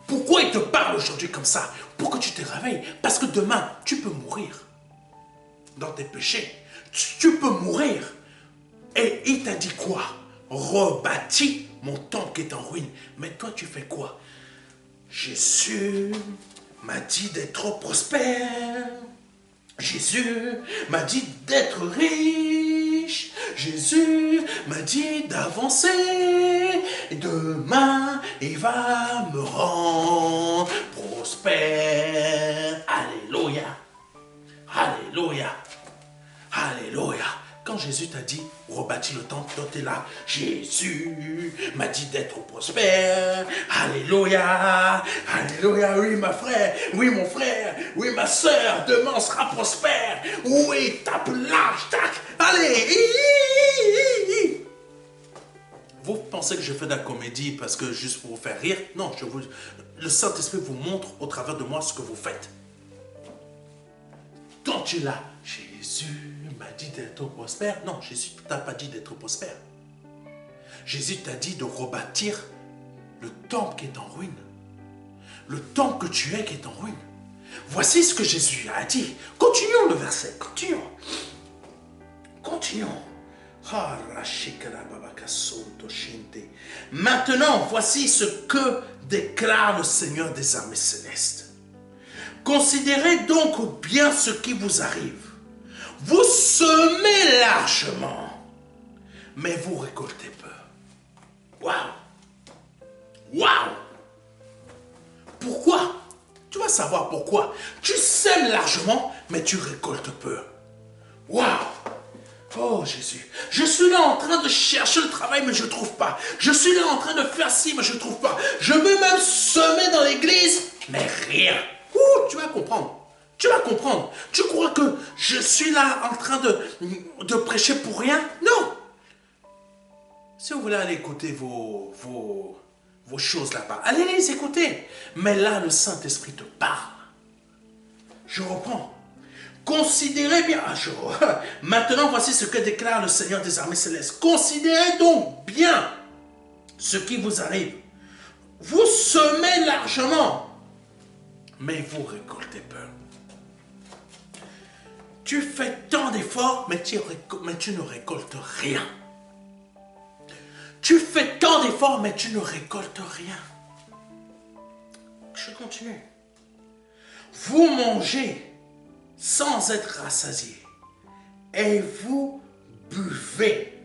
Pourquoi il te parle aujourd'hui comme ça? Pour que tu te réveilles. Parce que demain, tu peux mourir dans tes péchés. Tu peux mourir. Et il t'a dit quoi? rebâti mon temple qui est en ruine. Mais toi, tu fais quoi? Jésus m'a dit d'être prospère. Jésus m'a dit d'être riche. Jésus m'a dit d'avancer. Demain, il va me rendre prospère. Alléluia. Alléluia. Alléluia. Quand Jésus t'a dit, rebâtis le temple, toi t'es là. Jésus m'a dit d'être prospère. Alléluia. Alléluia. Oui, ma frère. Oui, mon frère. Oui, ma soeur. Demain, on sera prospère. Oui, tape large. Tac. Allez. Vous pensez que je fais de la comédie parce que juste pour vous faire rire? Non, le Saint-Esprit vous montre au travers de moi ce que vous faites. Quand tu es là, Jésus m'a dit d'être prospère. Non, Jésus ne t'a pas dit d'être prospère. Jésus t'a dit de rebâtir le temple qui est en ruine. Le temple que tu es qui est en ruine. Voici ce que Jésus a dit. Continuons le verset, continuons. Continuons. Maintenant, voici ce que déclare le Seigneur des armées célestes. Considérez donc bien ce qui vous arrive. Vous semez largement, mais vous récoltez peu. Waouh! Waouh! Pourquoi? Tu vas savoir pourquoi. Tu sèmes largement, mais tu récoltes peu. Waouh! Oh Jésus, je suis là en train de chercher le travail, mais je ne trouve pas. Je suis là en train de faire ci, mais je ne trouve pas. Je veux même semer dans l'église, mais rien. Ouh, tu vas comprendre. Tu vas comprendre. Tu crois que je suis là en train de prêcher pour rien? Non. Si vous voulez aller écouter vos choses là-bas, allez les écouter. Mais là, le Saint-Esprit te parle. Je reprends. Considérez bien, maintenant voici ce que déclare le Seigneur des armées célestes. Considérez donc bien ce qui vous arrive. Vous semez largement, mais vous récoltez peu. Tu fais tant d'efforts, mais tu ne récoltes rien. Tu fais tant d'efforts, mais tu ne récoltes rien. Je continue. Vous mangez sans être rassasié, et vous buvez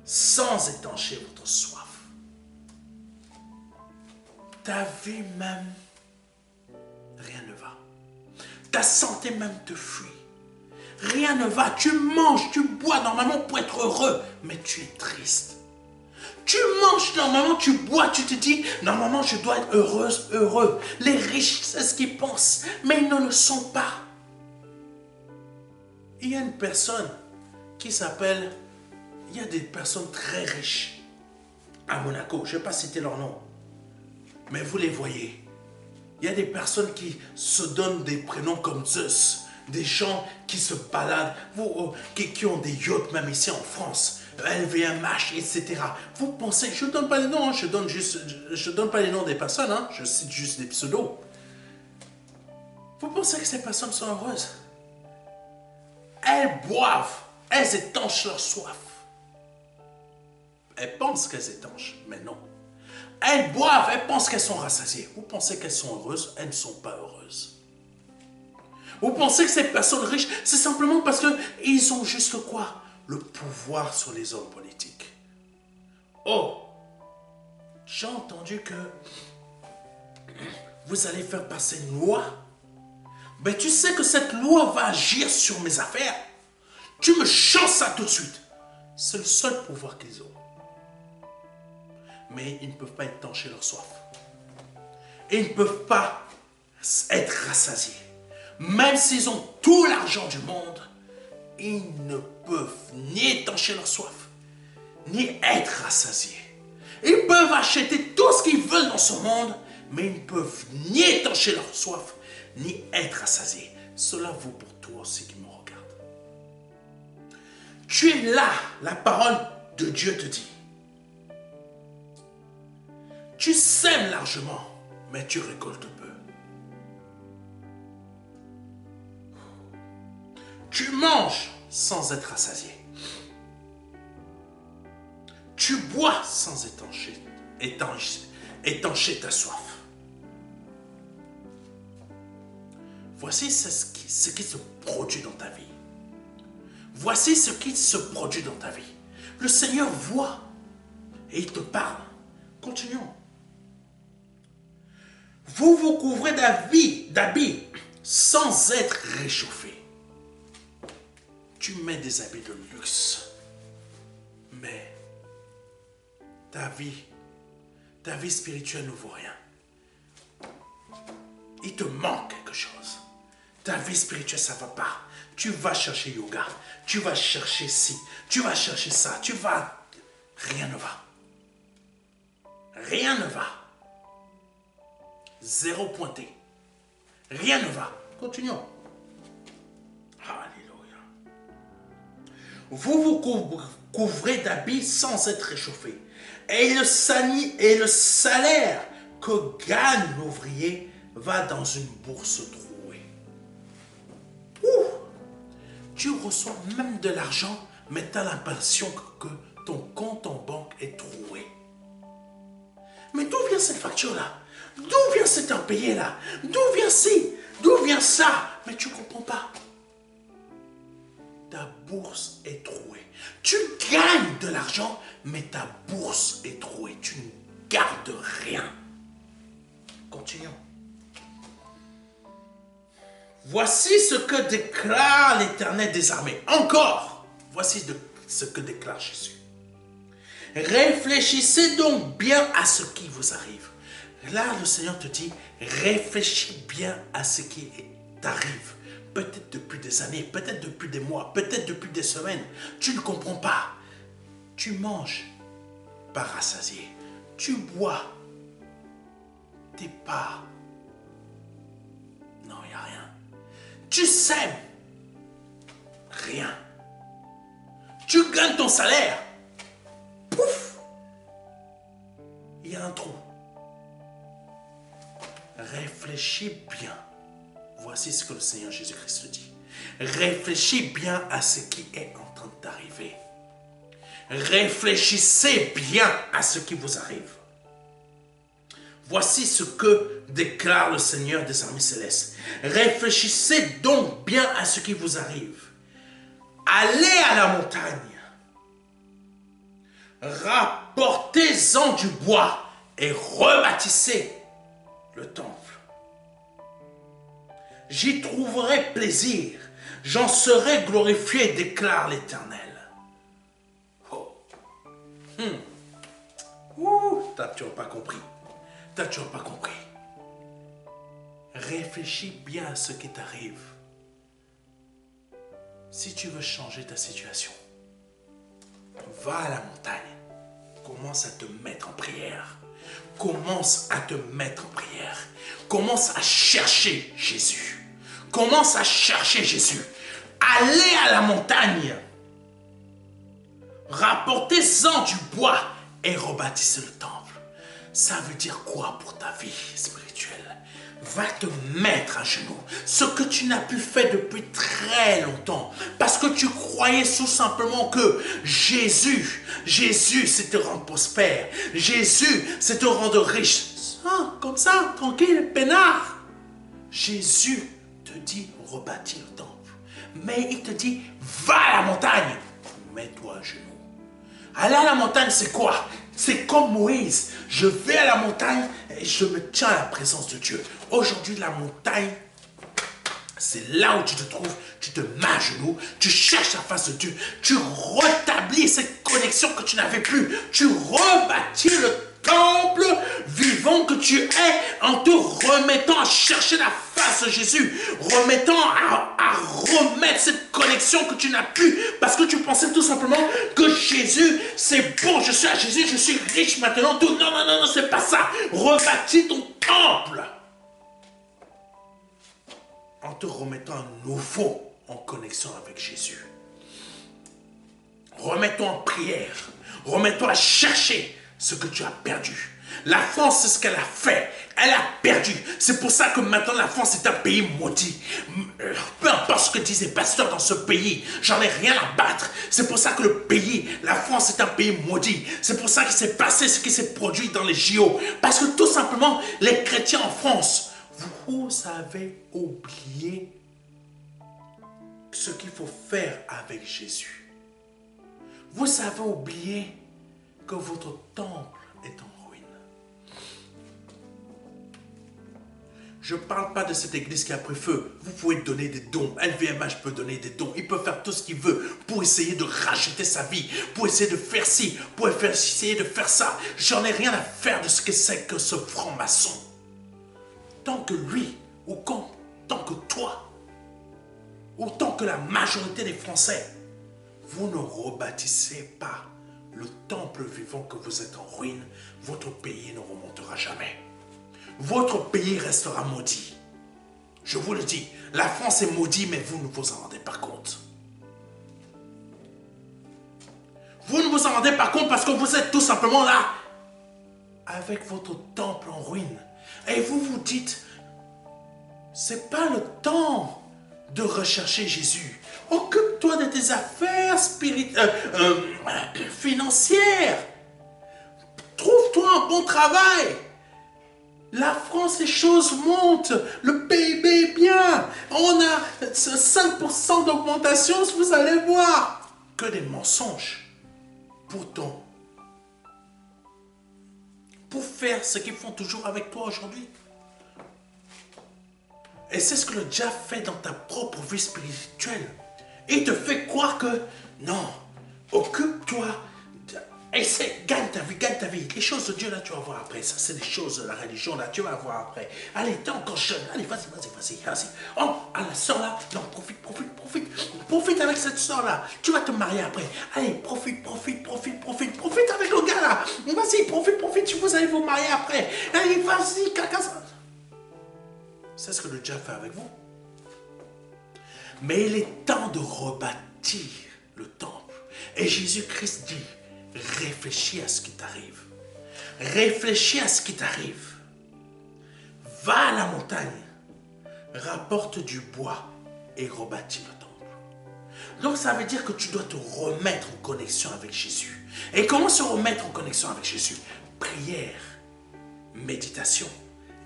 sans étancher votre soif. Ta vie même, rien ne va. Ta santé même te fuit. Rien ne va. Tu manges, tu bois normalement pour être heureux, mais tu es triste. Tu manges normalement, tu bois, tu te dis, normalement je dois être heureuse, heureux. Les riches, c'est ce qu'ils pensent, mais ils ne le sont pas. Il y a une personne qui s'appelle, il y a des personnes très riches à Monaco, je ne vais pas citer leur nom, mais vous les voyez. Il y a des personnes qui se donnent des prénoms comme Zeus, des gens qui se baladent, qui ont des yachts même ici en France, LVMH, etc. Vous pensez, je ne donne pas les noms, je donne pas les noms des personnes, hein, je cite juste des pseudos. Vous pensez que ces personnes sont heureuses? Elles boivent, elles étanchent leur soif. Elles pensent qu'elles étanchent, mais non. Elles boivent, elles pensent qu'elles sont rassasiées. Vous pensez qu'elles sont heureuses? Elles ne sont pas heureuses. Vous pensez que ces personnes riches, c'est simplement parce qu'ils ont juste quoi? Le pouvoir sur les hommes politiques. Oh, j'ai entendu que vous allez faire passer une loi. Mais tu sais que cette loi va agir sur mes affaires. Tu me changes ça tout de suite. C'est le seul pouvoir qu'ils ont. Mais ils ne peuvent pas étancher leur soif. Et ils ne peuvent pas être rassasiés. Même s'ils ont tout l'argent du monde, ils ne peuvent ni étancher leur soif, ni être rassasiés. Ils peuvent acheter tout ce qu'ils veulent dans ce monde, mais ils ne peuvent ni étancher leur soif, ni être rassasiés. Cela vaut pour toi aussi qui me regarde. Tu es là, la parole de Dieu te dit. Tu sèmes largement, mais tu récoltes peu. Tu manges sans être rassasié. Tu bois sans étancher ta soif. Voici ce qui se produit dans ta vie. Voici ce qui se produit dans ta vie. Le Seigneur voit et il te parle. Continuons. Vous vous couvrez d'habits sans être réchauffé. Tu mets des habits de luxe. Mais ta vie spirituelle ne vaut rien. Il te manque quelque chose. Ta vie spirituelle, ça ne va pas. Tu vas chercher yoga. Tu vas chercher ci. Tu vas chercher ça. Rien ne va. Rien ne va. Zéro pointé. Rien ne va. Continuons. Alléluia. Vous vous couvrez d'habits sans être réchauffé. Et le salaire que gagne l'ouvrier va dans une bourse trouée. Tu reçois même de l'argent, mais tu as l'impression que ton compte en banque est troué. Mais d'où vient cette facture-là? D'où vient cet impayé-là? D'où vient ci? D'où vient ça? Mais tu ne comprends pas. Ta bourse est trouée. Tu gagnes de l'argent, mais ta bourse est trouée. Tu ne gardes rien. Continuons. Voici ce que déclare l'Éternel des armées. Encore, voici ce que déclare Jésus. Réfléchissez donc bien à ce qui vous arrive. Là, le Seigneur te dit, réfléchis bien à ce qui t'arrive. Peut-être depuis des années, peut-être depuis des mois, peut-être depuis des semaines. Tu ne comprends pas. Tu manges pas rassasié. Tu bois. T'es pas. Non, il n'y a rien. Tu sèmes. Rien. Tu gagnes ton salaire. Pouf. Il y a un trou. Réfléchis bien. Voici ce que le Seigneur Jésus-Christ dit. Réfléchis bien à ce qui est en train d'arriver. Réfléchissez bien à ce qui vous arrive. Voici ce que déclare le Seigneur des armées célestes. Réfléchissez donc bien à ce qui vous arrive. Allez à la montagne. Rapportez-en du bois et rebâtissez le temple. J'y trouverai plaisir, j'en serai glorifié, déclare l'Éternel. T'as toujours pas compris. T'as toujours pas compris. Réfléchis bien à ce qui t'arrive. Si tu veux changer ta situation, va à la montagne. Commence à te mettre en prière. Commence à te mettre en prière. Commence à chercher Jésus. Commence à chercher Jésus. Allez à la montagne. Rapportez-en du bois et rebâtissez le temple. Ça veut dire quoi pour ta vie spirituelle? Va te mettre à genoux. Ce que tu n'as plus fait depuis très longtemps. Parce que tu croyais tout simplement que Jésus, c'est te rendre prospère. Jésus, c'est te rendre riche. Ah, comme ça, tranquille, peinard. Jésus te dit rebâtir le temple. Mais il te dit, va à la montagne. Mets-toi à genoux. Aller à la montagne, c'est quoi? C'est comme Moïse. Je vais à la montagne et je me tiens à la présence de Dieu. Aujourd'hui, la montagne, c'est là où tu te trouves. Tu te mets à genoux, tu cherches la face de Dieu. Tu rétablis cette connexion que tu n'avais plus. Tu rebâtis le temple vivant que tu es en te remettant à chercher la face de Jésus, remettant à remettre cette connexion que tu n'as plus parce que tu pensais tout simplement que Jésus, c'est bon, je suis à Jésus, je suis riche maintenant, tout. Non, non, non, non, c'est pas ça. Rebâtis ton temple en te remettant à nouveau en connexion avec Jésus. Remets-toi en prière, remets-toi à chercher ce que tu as perdu. La France, c'est ce qu'elle a fait. Elle a perdu. C'est pour ça que maintenant la France est un pays maudit. Peu importe ce que disent les pasteurs dans ce pays, j'en ai rien à battre. C'est pour ça que le pays, la France est un pays maudit. C'est pour ça qu'il s'est passé ce qui s'est produit dans les JO. Parce que tout simplement, les chrétiens en France, vous avez oublié ce qu'il faut faire avec Jésus. Vous avez oublié que votre temple est en ruine. Je ne parle pas de cette église qui a pris feu. Vous pouvez donner des dons. LVMH peut donner des dons. Il peut faire tout ce qu'il veut pour essayer de racheter sa vie, pour essayer de faire ci, pour essayer de faire ça. J'en ai rien à faire de ce que c'est que ce franc-maçon. Tant que lui, ou tant que toi, ou tant que la majorité des Français, vous ne rebâtissez pas le temple vivant que vous êtes en ruine, votre pays ne remontera jamais. Votre pays restera maudit. Je vous le dis, la France est maudite, mais vous ne vous en rendez pas compte. Vous ne vous en rendez pas compte parce que vous êtes tout simplement là, avec votre temple en ruine. Et vous vous dites, c'est pas le temps de rechercher Jésus. Occupe-toi de tes affaires financières. Trouve-toi un bon travail. La France, les choses montent. Le PIB est bien. On a 5% d'augmentation, vous allez voir. Que des mensonges. Pourtant, pour faire ce qu'ils font toujours avec toi aujourd'hui. Et c'est ce que le diable fait dans ta propre vie spirituelle. Il te fait croire que, non, occupe-toi, essaie, gagne ta vie. Les choses de Dieu, là, tu vas voir après. Ça, c'est des choses de la religion, là, tu vas voir après. Allez, t'es encore jeune. Allez, vas-y. Oh, à la soeur, là, non, profite. Profite avec cette soeur, là. Tu vas te marier après. Allez, profite avec le gars, là. Vas-y, profite, vous allez vous marier après. Allez, vas-y, caca. C'est ce que le diable fait avec vous. Mais il est temps de rebâtir le temple. Et Jésus-Christ dit, réfléchis à ce qui t'arrive. Réfléchis à ce qui t'arrive. Va à la montagne, rapporte du bois et rebâtis le temple. Donc ça veut dire que tu dois te remettre en connexion avec Jésus. Et comment se remettre en connexion avec Jésus? Prière, méditation.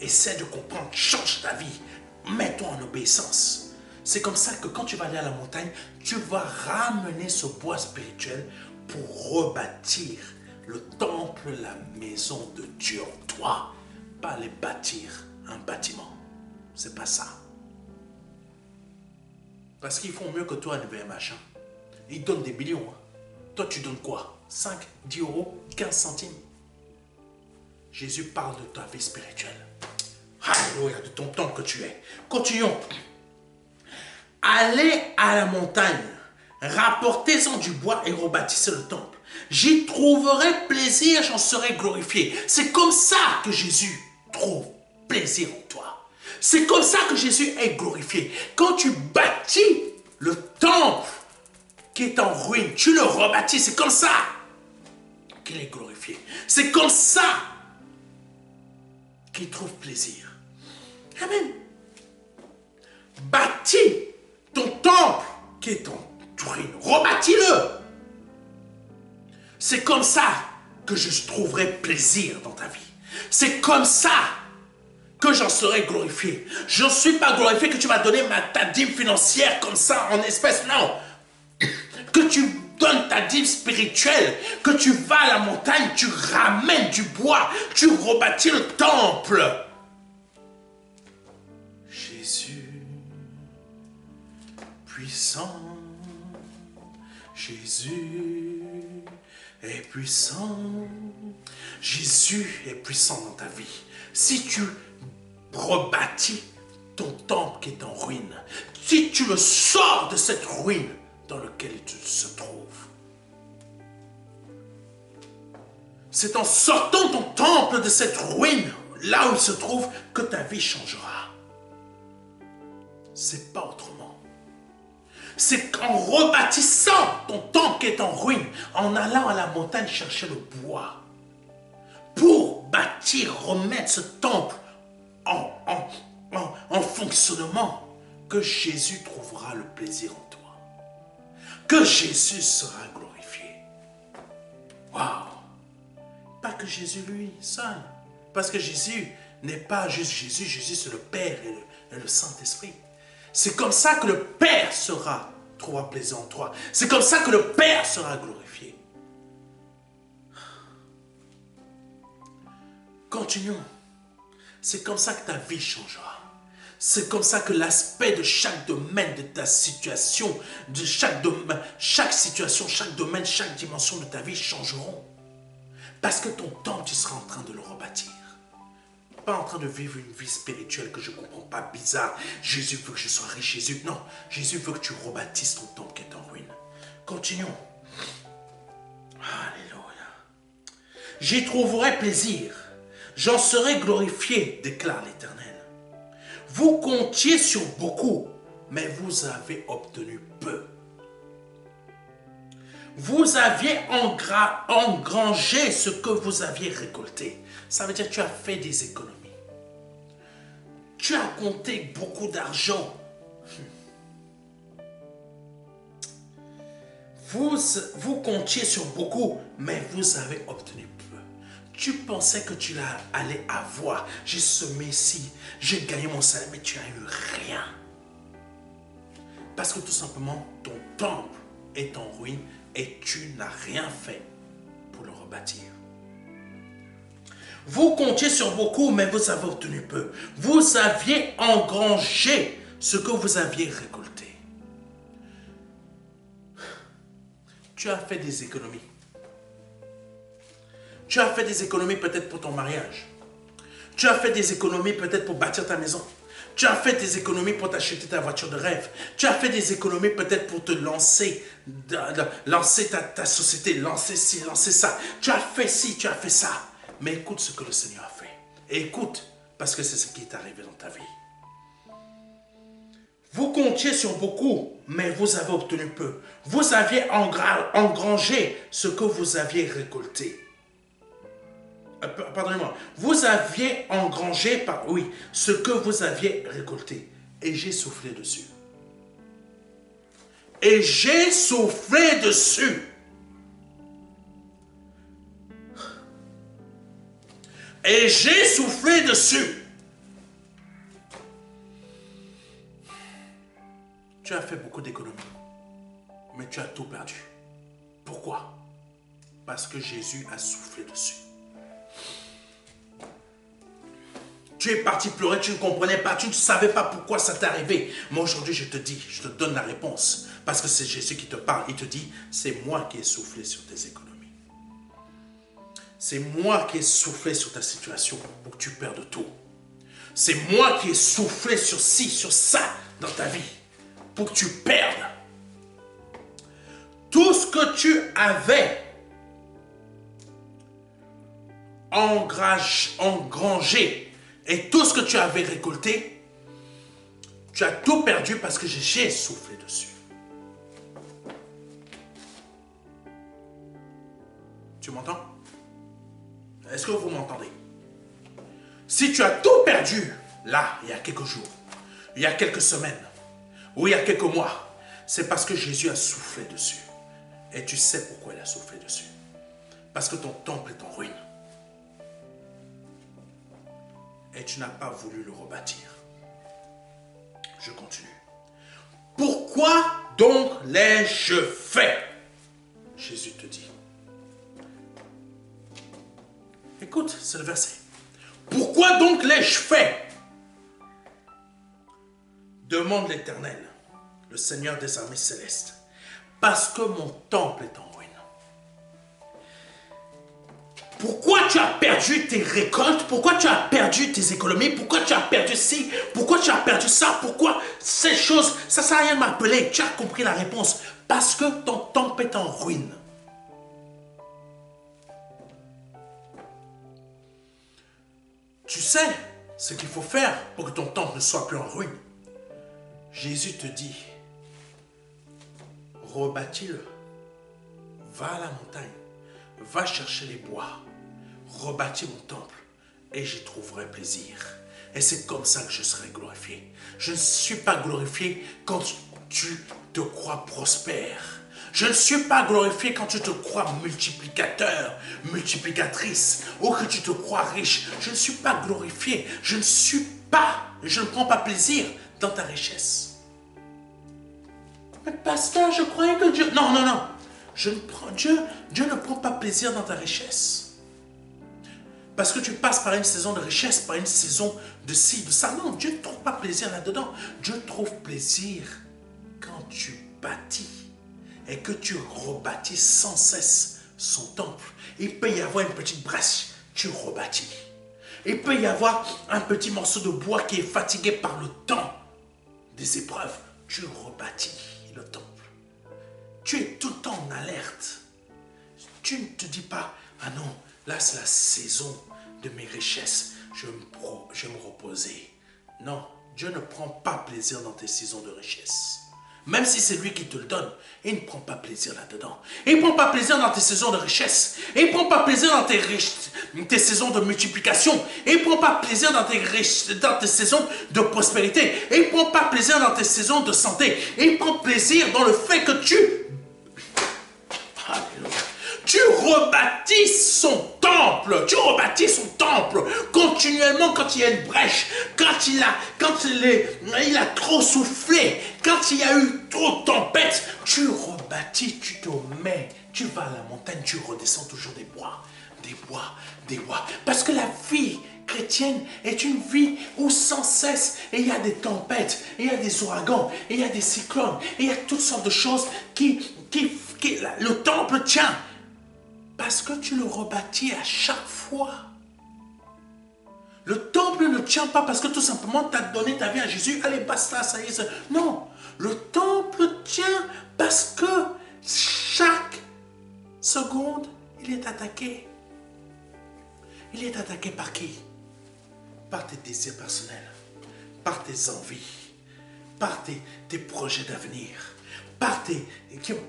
Essaie de comprendre, change ta vie, mets-toi en obéissance. C'est comme ça que quand tu vas aller à la montagne, tu vas ramener ce bois spirituel pour rebâtir le temple, la maison de Dieu en toi. Pas aller bâtir un bâtiment. C'est pas ça. Parce qu'ils font mieux que toi, LVMH. Ils donnent des millions. Toi, tu donnes quoi? 5, 10 euros, 15 centimes. Jésus parle de ta vie spirituelle. Alléluia, de ton temple que tu es. Continuons. Allez à la montagne, rapportez-en du bois et rebâtissez le temple. J'y trouverai plaisir, j'en serai glorifié. C'est comme ça que Jésus trouve plaisir en toi. C'est comme ça que Jésus est glorifié. Quand tu bâtis le temple qui est en ruine, tu le rebâtis, c'est comme ça qu'il est glorifié. C'est comme ça qu'il trouve plaisir. Amen. Bâtis ton temple qui est en ruine. Rebâtis-le. C'est comme ça que je trouverai plaisir dans ta vie. C'est comme ça que j'en serai glorifié. Je ne suis pas glorifié que tu vas donner ta dîme financière comme ça en espèces. Non. Que tu donnes ta dîme spirituelle. Que tu vas à la montagne, tu ramènes du bois. Tu rebâtis le temple. Jésus, puissant, Jésus est puissant. Jésus est puissant dans ta vie. Si tu rebâtis ton temple qui est en ruine, si tu le sors de cette ruine dans laquelle tu se trouves, c'est en sortant ton temple de cette ruine, là où il se trouve, que ta vie changera. C'est pas autrement. C'est en rebâtissant ton temple qui est en ruine, en allant à la montagne chercher le bois pour bâtir rebâtir, remettre ce temple en fonctionnement, que Jésus trouvera le plaisir en toi. Que Jésus sera glorifié. Waouh! Pas que Jésus lui seul. Parce que Jésus n'est pas juste Jésus. Jésus c'est le Père et le Saint-Esprit. C'est comme ça que le Père trouvera plaisir en toi. C'est comme ça que le Père sera glorifié. Continuons. C'est comme ça que ta vie changera. C'est comme ça que l'aspect de chaque domaine de ta situation, de chaque situation, chaque domaine, chaque dimension de ta vie changeront. Parce que ton temps, tu seras en train de le rebâtir. Pas en train de vivre une vie spirituelle que je ne comprends pas, bizarre. Jésus veut que je sois riche. Jésus, non. Jésus veut que tu rebâtisses ton temple qui est en ruine. Continuons. Alléluia. J'y trouverai plaisir. J'en serai glorifié, déclare l'Éternel. Vous comptiez sur beaucoup, mais vous avez obtenu peu. Vous aviez engrangé ce que vous aviez récolté. Ça veut dire que tu as fait des économies. Tu as compté beaucoup d'argent. Vous comptiez sur beaucoup, mais vous avez obtenu peu. Tu pensais que tu allais avoir. J'ai semé ici, j'ai gagné mon salaire, mais tu n'as eu rien. Parce que tout simplement, ton temple est en ruine et tu n'as rien fait pour le rebâtir. Vous comptiez sur beaucoup, mais vous avez obtenu peu. Vous aviez engrangé ce que vous aviez récolté. Tu as fait des économies. Tu as fait des économies peut-être pour ton mariage. Tu as fait des économies peut-être pour bâtir ta maison. Tu as fait des économies pour t'acheter ta voiture de rêve. Tu as fait des économies peut-être pour te lancer ta société, lancer ci, lancer ça. Tu as fait ci, tu as fait ça. Mais écoute ce que le Seigneur a fait. Et écoute, parce que c'est ce qui est arrivé dans ta vie. Vous comptiez sur beaucoup, mais vous avez obtenu peu. Vous aviez engrangé ce que vous aviez récolté. Pardonnez-moi. Vous aviez engrangé, ce que vous aviez récolté. Et j'ai soufflé dessus. Et j'ai soufflé dessus. Et j'ai soufflé dessus. Tu as fait beaucoup d'économies, mais tu as tout perdu. Pourquoi? Parce que Jésus a soufflé dessus. Tu es parti pleurer, tu ne comprenais pas, tu ne savais pas pourquoi ça t'est arrivé. Mais aujourd'hui, je te donne la réponse. Parce que c'est Jésus qui te parle. Il te dit, c'est moi qui ai soufflé sur tes économies. C'est moi qui ai soufflé sur ta situation pour que tu perdes tout. C'est moi qui ai soufflé sur ci, sur ça dans ta vie pour que tu perdes. Tout ce que tu avais engrangé et tout ce que tu avais récolté, tu as tout perdu parce que j'ai soufflé dessus. Tu m'entends? Est-ce que vous m'entendez? Si tu as tout perdu, là, il y a quelques jours, il y a quelques semaines, ou il y a quelques mois, c'est parce que Jésus a soufflé dessus. Et tu sais pourquoi il a soufflé dessus. Parce que ton temple est en ruine. Et tu n'as pas voulu le rebâtir. Je continue. Pourquoi donc l'ai-je fait? Jésus te dit. Écoute, c'est le verset. Pourquoi donc l'ai-je fait? Demande l'Éternel, le Seigneur des armées célestes. Parce que mon temple est en ruine. Pourquoi tu as perdu tes récoltes? Pourquoi tu as perdu tes économies? Pourquoi tu as perdu ci? Pourquoi tu as perdu ça? Pourquoi ces choses? Ça ne sert à rien de m'appeler. Tu as compris la réponse. Parce que ton temple est en ruine. Tu sais ce qu'il faut faire pour que ton temple ne soit plus en ruine. Jésus te dit, rebâtis-le. Va à la montagne. Va chercher les bois. Rebâtis mon temple. et j'y trouverai plaisir. Et c'est comme ça que je serai glorifié. Je ne suis pas glorifié quand tu te crois prospère. Je ne suis pas glorifié quand tu te crois multiplicateur, multiplicatrice, ou que tu te crois riche. Je ne suis pas glorifié. Je ne prends pas plaisir dans ta richesse. Mais pasteur, je croyais que Dieu... Non, non, non. Dieu ne prend pas plaisir dans ta richesse. Parce que tu passes par une saison de richesse, par une saison de ci, de ça. Non, Dieu ne trouve pas plaisir là-dedans. Dieu trouve plaisir quand tu bâtis et que tu rebâtis sans cesse son temple. Il peut y avoir une petite brèche, tu rebâtis. Il peut y avoir un petit morceau de bois qui est fatigué par le temps des épreuves, tu rebâtis le temple. Tu es tout le temps en alerte. Tu ne te dis pas, ah non, là c'est la saison de mes richesses, je vais me reposer. Non, Dieu ne prend pas plaisir dans tes saisons de richesse. Même si c'est lui qui te le donne, il ne prend pas plaisir là-dedans. Il ne prend pas plaisir dans tes saisons de richesse. Il ne prend pas plaisir dans tes saisons de multiplication. Il ne prend pas plaisir dans tes saisons de prospérité. Il ne prend pas plaisir dans tes saisons de santé. Il prend plaisir dans le fait que tu rebâtis son temple. Tu rebâtis son temple continuellement quand il y a une brèche, quand il a trop soufflé, quand il y a eu trop de tempêtes. Tu rebâtis, tu te mets, tu vas à la montagne, tu redescends toujours des bois. Parce que la vie chrétienne est une vie où sans cesse il y a des tempêtes, il y a des ouragans, il y a des cyclones, il y a toutes sortes de choses le temple tient. Parce que tu le rebâtis à chaque fois. Le temple ne tient pas parce que tout simplement tu as donné ta vie à Jésus. Allez, basta, ça y est. Non, le temple tient parce que chaque seconde, il est attaqué. Il est attaqué par qui? Par tes désirs personnels, par tes envies, par tes projets d'avenir,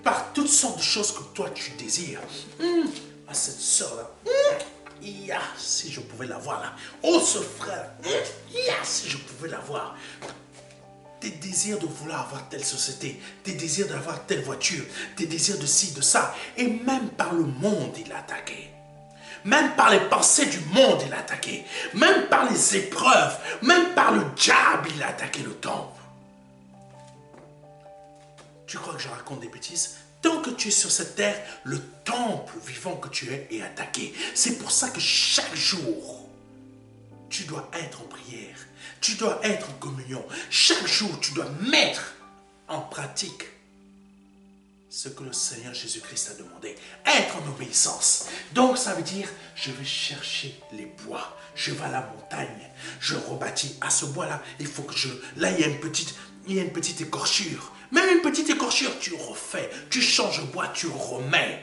par toutes sortes de choses que toi tu désires. À cette soeur-là, si je pouvais la voir là. Oh, ce frère, si je pouvais la voir. Tes désirs de vouloir avoir telle société, tes désirs d'avoir telle voiture, tes désirs de ci, de ça. Et même par le monde, il a attaqué. Même par les pensées du monde, il a attaqué. Même par les épreuves, même par le diable, il a attaqué le temple. Tu crois que je raconte des bêtises? Tant que tu es sur cette terre, le temple vivant que tu es est attaqué. C'est pour ça que chaque jour, tu dois être en prière. Tu dois être en communion. Chaque jour, tu dois mettre en pratique ce que le Seigneur Jésus-Christ a demandé. Être en obéissance. Donc ça veut dire, je vais chercher les bois. Je vais à la montagne. Je rebâtis. À ce bois-là, il faut que là, il y a une petite écorchure. Même une petite écorchure, tu refais. Tu changes le bois, tu remets.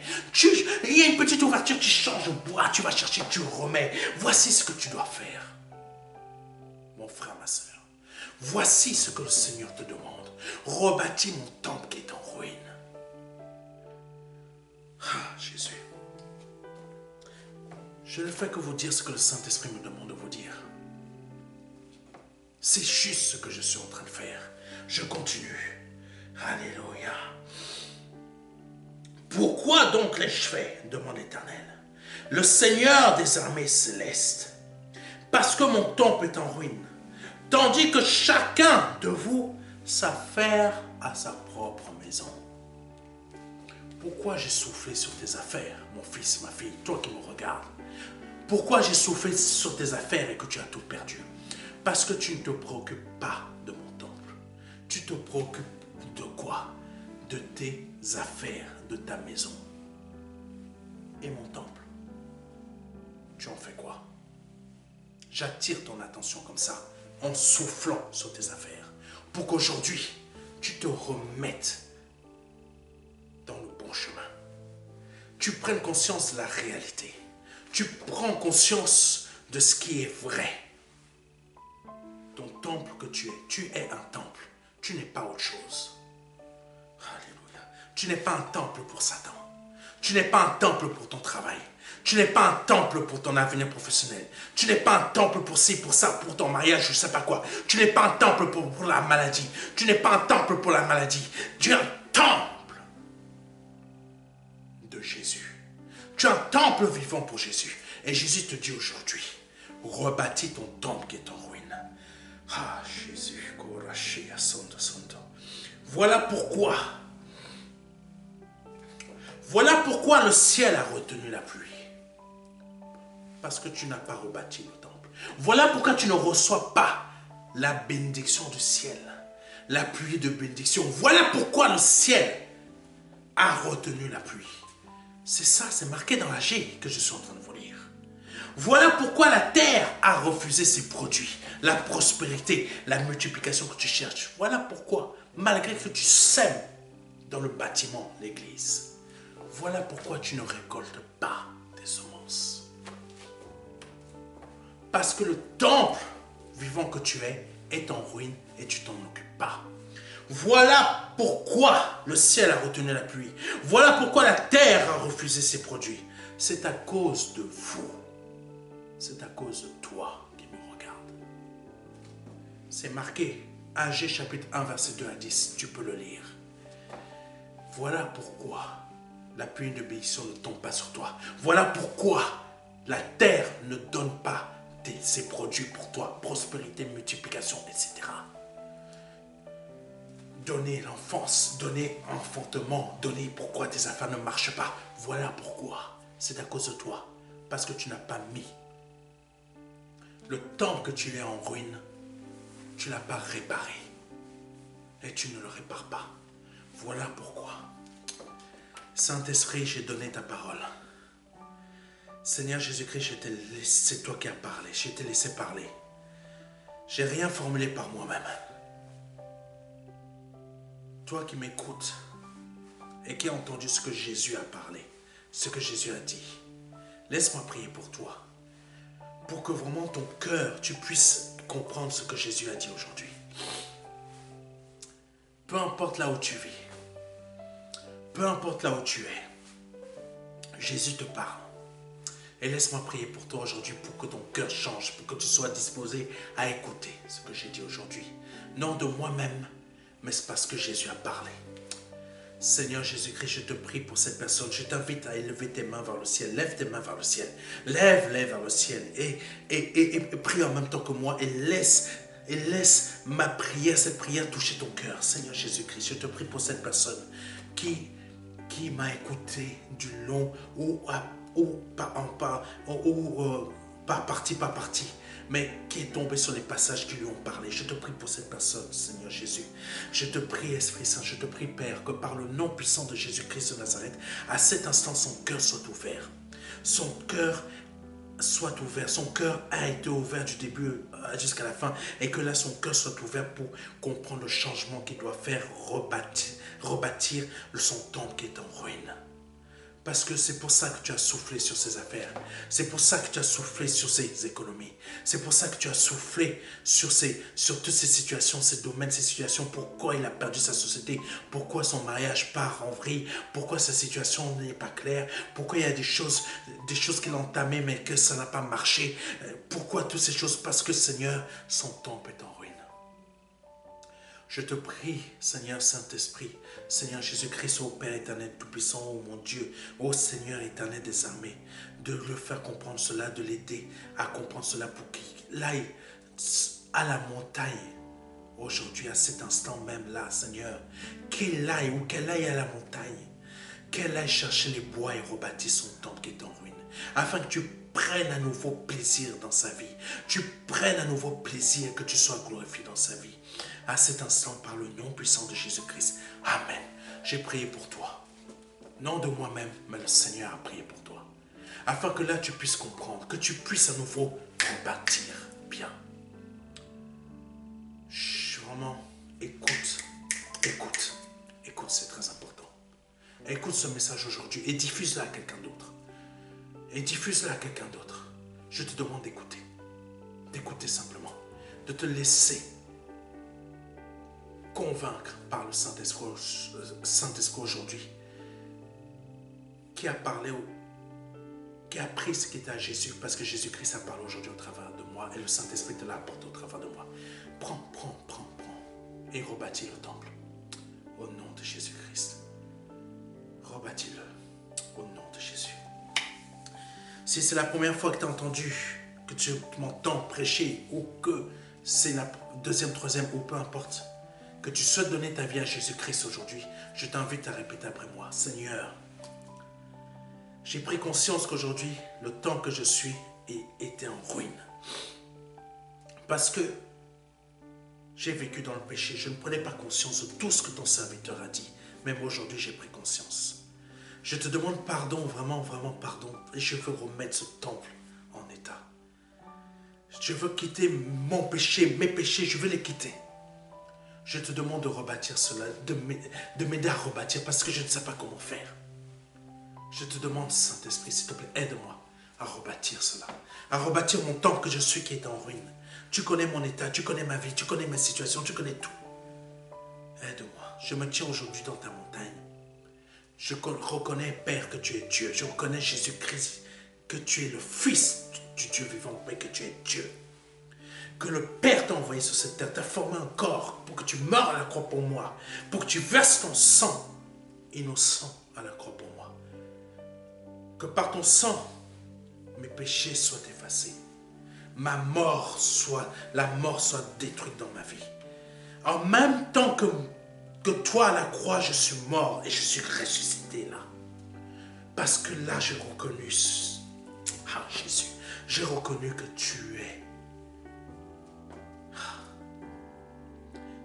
Il y a une petite ouverture, tu changes le bois, tu vas chercher, tu remets. Voici ce que tu dois faire. Mon frère, ma soeur. Voici ce que le Seigneur te demande. Rebâtis mon temple qui est en ruine. Ah, Jésus. Je ne fais que vous dire ce que le Saint-Esprit me demande de vous dire. C'est juste ce que je suis en train de faire. Je continue. Alléluia. Pourquoi donc l'ai-je fait? Demande l'Éternel. Le Seigneur des armées célestes. Parce que mon temple est en ruine. Tandis que chacun de vous s'affaire à sa propre maison. Pourquoi j'ai soufflé sur tes affaires, mon fils, ma fille, toi qui me regardes? Pourquoi j'ai soufflé sur tes affaires et que tu as tout perdu? Parce que tu ne te préoccupes pas de mon temple. Tu te préoccupes de quoi? De tes affaires, de ta maison. Et mon temple, tu en fais quoi? J'attire ton attention comme ça, en soufflant sur tes affaires, pour qu'aujourd'hui, tu te remettes dans le bon chemin. Tu prennes conscience de la réalité. Tu prends conscience de ce qui est vrai. Ton temple que tu es un temple. Tu n'es pas autre chose. Alléluia. Tu n'es pas un temple pour Satan. Tu n'es pas un temple pour ton travail. Tu n'es pas un temple pour ton avenir professionnel. Tu n'es pas un temple pour ci, pour ça, pour ton mariage, je ne sais pas quoi. Tu n'es pas un temple pour la maladie. Tu n'es pas un temple pour la maladie. Tu es un temple de Jésus. Tu es un temple vivant pour Jésus. Et Jésus te dit aujourd'hui, rebâtis ton temple qui est en ruine. Ah, Jésus. Voilà pourquoi. Voilà pourquoi le ciel a retenu la pluie. Parce que tu n'as pas rebâti le temple. Voilà pourquoi tu ne reçois pas la bénédiction du ciel. La pluie de bénédiction. Voilà pourquoi le ciel a retenu la pluie. C'est ça, c'est marqué dans la G que je suis en train de vous lire. Voilà pourquoi la terre a refusé ses produits. La prospérité, la multiplication que tu cherches. Voilà pourquoi, malgré que tu sèmes dans le bâtiment, l'église, voilà pourquoi tu ne récoltes pas tes semences. Parce que le temple vivant que tu es est en ruine et tu t'en occupes pas. Voilà pourquoi le ciel a retenu la pluie. Voilà pourquoi la terre a refusé ses produits. C'est à cause de vous. C'est à cause de toi qui me regarde. C'est marqué, Agé chapitre 1, verset 2 à 10. Tu peux le lire. Voilà pourquoi la pluie de bénédiction ne tombe pas sur toi. Voilà pourquoi la terre ne donne pas ses produits pour toi. Prospérité, multiplication, etc. Donner l'enfance, donner enfantement, donner pourquoi tes affaires ne marchent pas. Voilà pourquoi. C'est à cause de toi. Parce que tu n'as pas mis le temple que tu es en ruine. Tu ne l'as pas réparé. Et tu ne le répares pas. Voilà pourquoi. Saint-Esprit, j'ai donné ta parole. Seigneur Jésus-Christ, c'est toi qui as parlé. Je t'ai laissé parler. J'ai rien formulé par moi-même. Toi qui m'écoutes et qui as entendu ce que Jésus a parlé, ce que Jésus a dit, laisse-moi prier pour toi. Pour que vraiment ton cœur, tu puisses comprendre ce que Jésus a dit aujourd'hui. Peu importe là où tu vis, peu importe là où tu es, Jésus te parle. Et laisse-moi prier pour toi aujourd'hui pour que ton cœur change, pour que tu sois disposé à écouter ce que j'ai dit aujourd'hui. Non de moi-même, mais c'est parce que Jésus a parlé. Seigneur Jésus-Christ, je te prie pour cette personne. Je t'invite à élever tes mains vers le ciel. Lève tes mains vers le ciel. Lève vers le ciel. Et prie en même temps que moi. Et laisse ma prière, cette prière toucher ton cœur. Seigneur Jésus-Christ, je te prie pour cette personne qui m'a écouté du long par partie, mais qui est tombé sur les passages qui lui ont parlé. Je te prie pour cette personne, Seigneur Jésus. Je te prie, Esprit Saint, je te prie, Père, que par le nom puissant de Jésus-Christ de Nazareth, à cet instant, son cœur soit ouvert. Son cœur soit ouvert. Son cœur a été ouvert du début jusqu'à la fin, et que là, son cœur soit ouvert pour comprendre le changement qu'il doit faire, rebâtir son temple qui est en ruine. Parce que c'est pour ça que tu as soufflé sur ses affaires. C'est pour ça que tu as soufflé sur ses économies. C'est pour ça que tu as soufflé sur toutes ces situations, ces domaines, ces situations. Pourquoi il a perdu sa société? Pourquoi son mariage part en vrille? Pourquoi sa situation n'est pas claire? Pourquoi il y a des choses qu'il a entamées mais que ça n'a pas marché? Pourquoi toutes ces choses? Parce que Seigneur, son temple est en ruine. Je te prie, Seigneur Saint-Esprit, Seigneur Jésus-Christ, ô Père éternel tout-puissant, ô mon Dieu, ô Seigneur éternel des armées, de le faire comprendre cela, de l'aider à comprendre cela pour qu'il aille à la montagne, aujourd'hui, à cet instant même là, Seigneur, qu'il aille ou qu'elle aille à la montagne, qu'elle aille chercher les bois et rebâtir son temple qui est en ruine, afin que tu prennes à nouveau plaisir dans sa vie, tu prennes à nouveau plaisir, que tu sois glorifié dans sa vie. À cet instant, par le nom puissant de Jésus-Christ. Amen. J'ai prié pour toi. Non de moi-même, mais le Seigneur a prié pour toi. Afin que là, tu puisses comprendre, que tu puisses à nouveau rebâtir bien. Vraiment, écoute, c'est très important. Écoute ce message aujourd'hui et diffuse-le à quelqu'un d'autre. Je te demande d'écouter simplement, de te laisser convaincre par le Saint-Esprit aujourd'hui qui a parlé, qui a pris ce qui était à Jésus, parce que Jésus-Christ a parlé aujourd'hui au travers de moi et le Saint-Esprit te l'a apporté au travers de moi. Prends et rebâtis le temple au nom de Jésus-Christ. Rebâtis-le au nom de Jésus. Si c'est la première fois que tu as entendu, que tu m'entends prêcher, ou que c'est la deuxième, troisième, ou peu importe, que tu souhaites donner ta vie à Jésus-Christ aujourd'hui, je t'invite à répéter après moi. Seigneur, j'ai pris conscience qu'aujourd'hui, le temps que je suis était en ruine. Parce que j'ai vécu dans le péché. Je ne prenais pas conscience de tout ce que ton serviteur a dit. Même aujourd'hui, j'ai pris conscience. Je te demande pardon, vraiment pardon. Et je veux remettre ce temple en état. Je veux quitter mon péché, mes péchés, je veux les quitter. Je te demande de rebâtir cela, de m'aider à rebâtir parce que je ne sais pas comment faire. Je te demande, Saint-Esprit, s'il te plaît, aide-moi à rebâtir cela. À rebâtir mon temple que je suis qui est en ruine. Tu connais mon état, tu connais ma vie, tu connais ma situation, tu connais tout. Aide-moi. Je me tiens aujourd'hui dans ta montagne. Je reconnais, Père, que tu es Dieu. Je reconnais, Jésus-Christ, que tu es le Fils du Dieu vivant, Père, que tu es Dieu. Que le Père t'a envoyé sur cette terre, t'a formé un corps pour que tu meures à la croix pour moi, pour que tu verses ton sang innocent à la croix pour moi. Que par ton sang, mes péchés soient effacés. La mort soit détruite dans ma vie. En même temps que toi à la croix, je suis mort et je suis ressuscité là. Parce que là, j'ai reconnu, Jésus, j'ai reconnu que tu es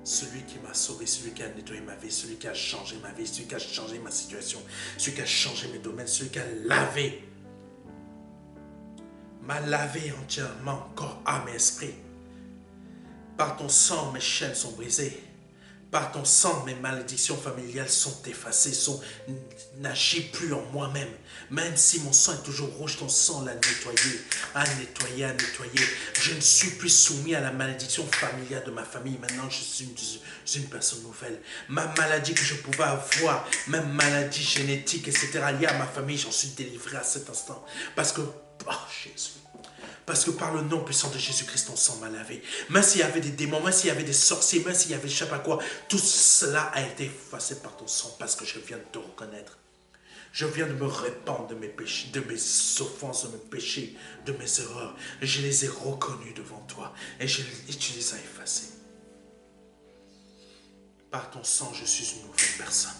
celui qui m'a sauvé, celui qui a nettoyé ma vie, celui qui a changé ma vie, celui qui a changé ma situation, celui qui a changé mes domaines, celui qui a m'a lavé entièrement, corps, âme et esprit. Par ton sang, mes chaînes sont brisées. Par ton sang, mes malédictions familiales sont effacées, n'agissent plus en moi-même. Même si mon sang est toujours rouge, ton sang l'a nettoyé, a nettoyé. Je ne suis plus soumis à la malédiction familiale de ma famille. Maintenant, je suis une personne nouvelle. Ma maladie que je pouvais avoir, même maladie génétique, etc., liée à ma famille, j'en suis délivré à cet instant. Parce que, Jésus. Parce que par le nom puissant de Jésus-Christ, ton sang m'a lavé. Même s'il y avait des démons, même s'il y avait des sorciers, même s'il y avait je ne sais pas quoi, tout cela a été effacé par ton sang parce que je viens de te reconnaître. Je viens de me répandre de mes péchés, de mes offenses, de mes péchés, de mes erreurs. Et je les ai reconnus devant toi et tu les as effacés. Par ton sang, je suis une nouvelle personne.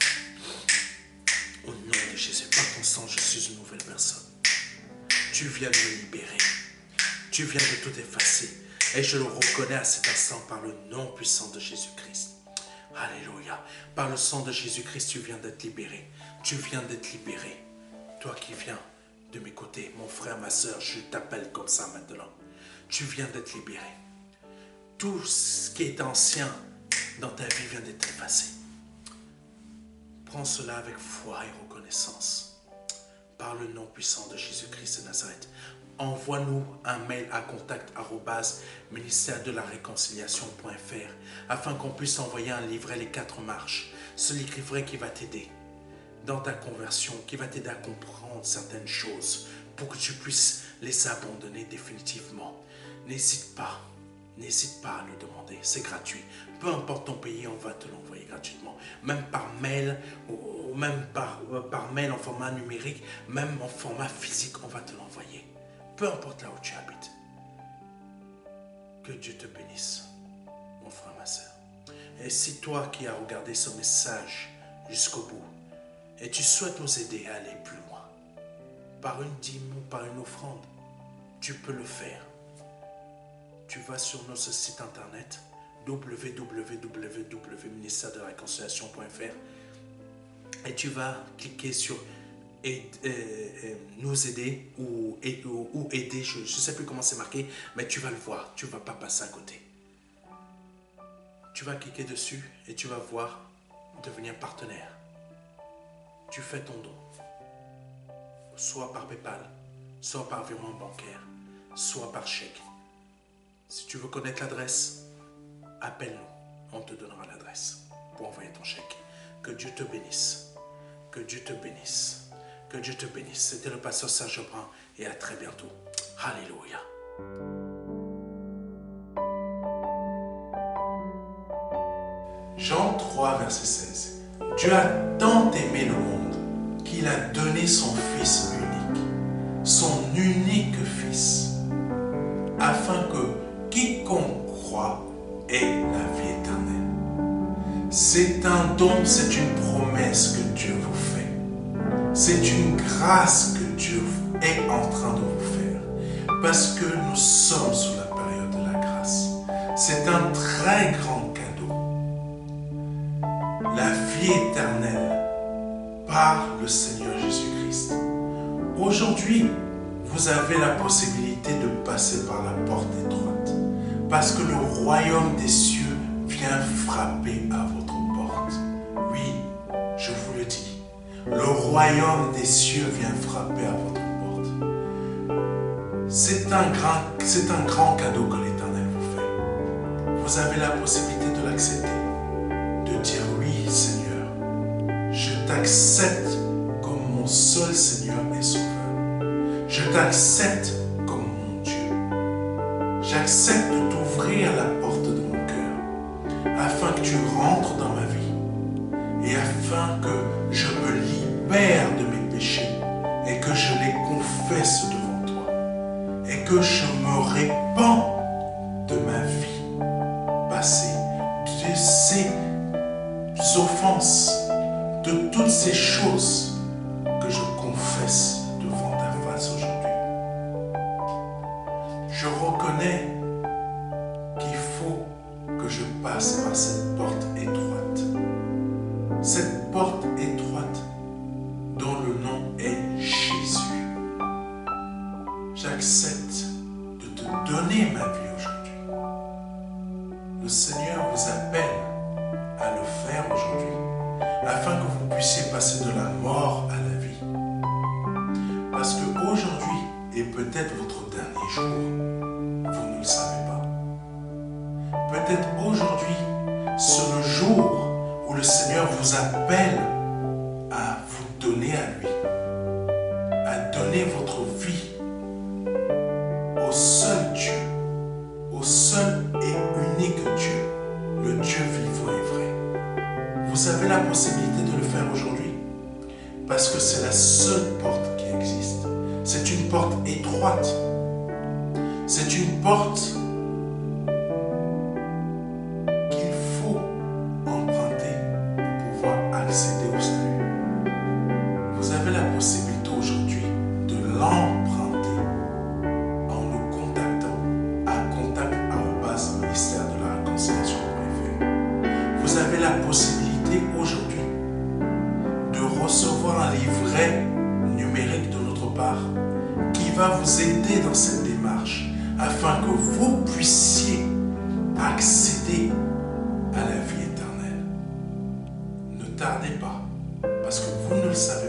Au nom de Jésus, par ton sang, je suis une nouvelle personne. Tu viens de me libérer. Tu viens de tout effacer. Et je le reconnais à cet instant par le nom puissant de Jésus-Christ. Alléluia. Par le sang de Jésus-Christ, tu viens d'être libéré. Tu viens d'être libéré. Toi qui viens de mes côtés, mon frère, ma soeur, je t'appelle comme ça maintenant. Tu viens d'être libéré. Tout ce qui est ancien dans ta vie vient d'être effacé. Prends cela avec foi et reconnaissance. Par le nom puissant de Jésus-Christ de Nazareth. Envoie-nous un mail à contact@ministère-de-la-réconciliation.fr afin qu'on puisse envoyer un livret Les 4 marches. Ce livret qui va t'aider dans ta conversion, qui va t'aider à comprendre certaines choses pour que tu puisses les abandonner définitivement. N'hésite pas à le demander, c'est gratuit. Peu importe ton pays, on va te l'envoyer gratuitement. Même par mail, ou même par mail en format numérique, même en format physique, on va te l'envoyer. Peu importe là où tu habites. Que Dieu te bénisse, mon frère, ma soeur. Et si toi qui as regardé ce message jusqu'au bout, et tu souhaites nous aider à aller plus loin, par une dîme ou par une offrande, tu peux le faire. Tu vas sur notre site internet www.ministère-de-la-réconciliation.fr et tu vas cliquer sur nous aider ou aider, je ne sais plus comment c'est marqué, mais tu vas le voir, tu ne vas pas passer à côté. Tu vas cliquer dessus et tu vas voir devenir partenaire. Tu fais ton don, soit par PayPal, soit par virement bancaire, soit par chèque. Si tu veux connaître l'adresse, appelle-nous, on te donnera l'adresse pour envoyer ton chèque. Que Dieu te bénisse, que Dieu te bénisse. Que Dieu te bénisse. C'était le pasteur Serge Brun et à très bientôt. Alléluia. Jean 3, verset 16. Dieu a tant aimé le monde qu'il a donné son Fils unique, son unique Fils, afin que quiconque croit ait la vie éternelle. C'est un don, c'est une promesse que Dieu vous fait. C'est une grâce que Dieu est en train de vous faire. Parce que nous sommes sous la période de la grâce. C'est un très grand cadeau. La vie éternelle par le Seigneur Jésus-Christ. Aujourd'hui, vous avez la possibilité de passer par la porte étroite. Parce que le royaume des cieux vient frapper à votre porte. Oui, je vous le dis. Le royaume des cieux vient frapper à votre porte. C'est un grand cadeau que l'Éternel vous fait. Vous avez la possibilité de l'accepter. De dire oui, Seigneur, je t'accepte comme mon seul Seigneur et Sauveur. Je t'accepte comme mon Dieu. J'accepte de t'ouvrir la porte de mon cœur afin que tu rentres dans ma vie et afin que je me libère de mes péchés et que je les confesse devant toi et que je me répands de ma vie passée, de ces offenses, de toutes ces choses que je confesse devant ta face aujourd'hui. Je reconnais qu'il faut que je passe par cette porte étroite. Cette porte étroite dont le nom est Jésus. J'accepte de te donner ma vie aujourd'hui. Le Seigneur vous appelle à le faire aujourd'hui afin que vous puissiez passer de la mort à la vie. Parce qu'aujourd'hui est peut-être votre dernier jour. Vous ne le savez pas. Peut-être aujourd'hui, c'est le jour où le Seigneur vous appelle à vous donner à lui, à donner votre vie au seul Dieu, au seul et unique Dieu, le Dieu vivant et vrai. Vous avez la possibilité de le faire aujourd'hui parce que c'est la seule porte qui existe. C'est une porte étroite. C'est une porte qu'il faut emprunter pour pouvoir accéder au salut. Vous avez la possibilité aujourd'hui de l'emprunter en nous contactant à contact@ministère de la réconciliation.fr. Vous avez la possibilité aujourd'hui de recevoir un livret numérique de notre part qui va vous aider dans cette démarche afin que vous puissiez accéder à la vie éternelle. Ne tardez pas, parce que vous ne le savez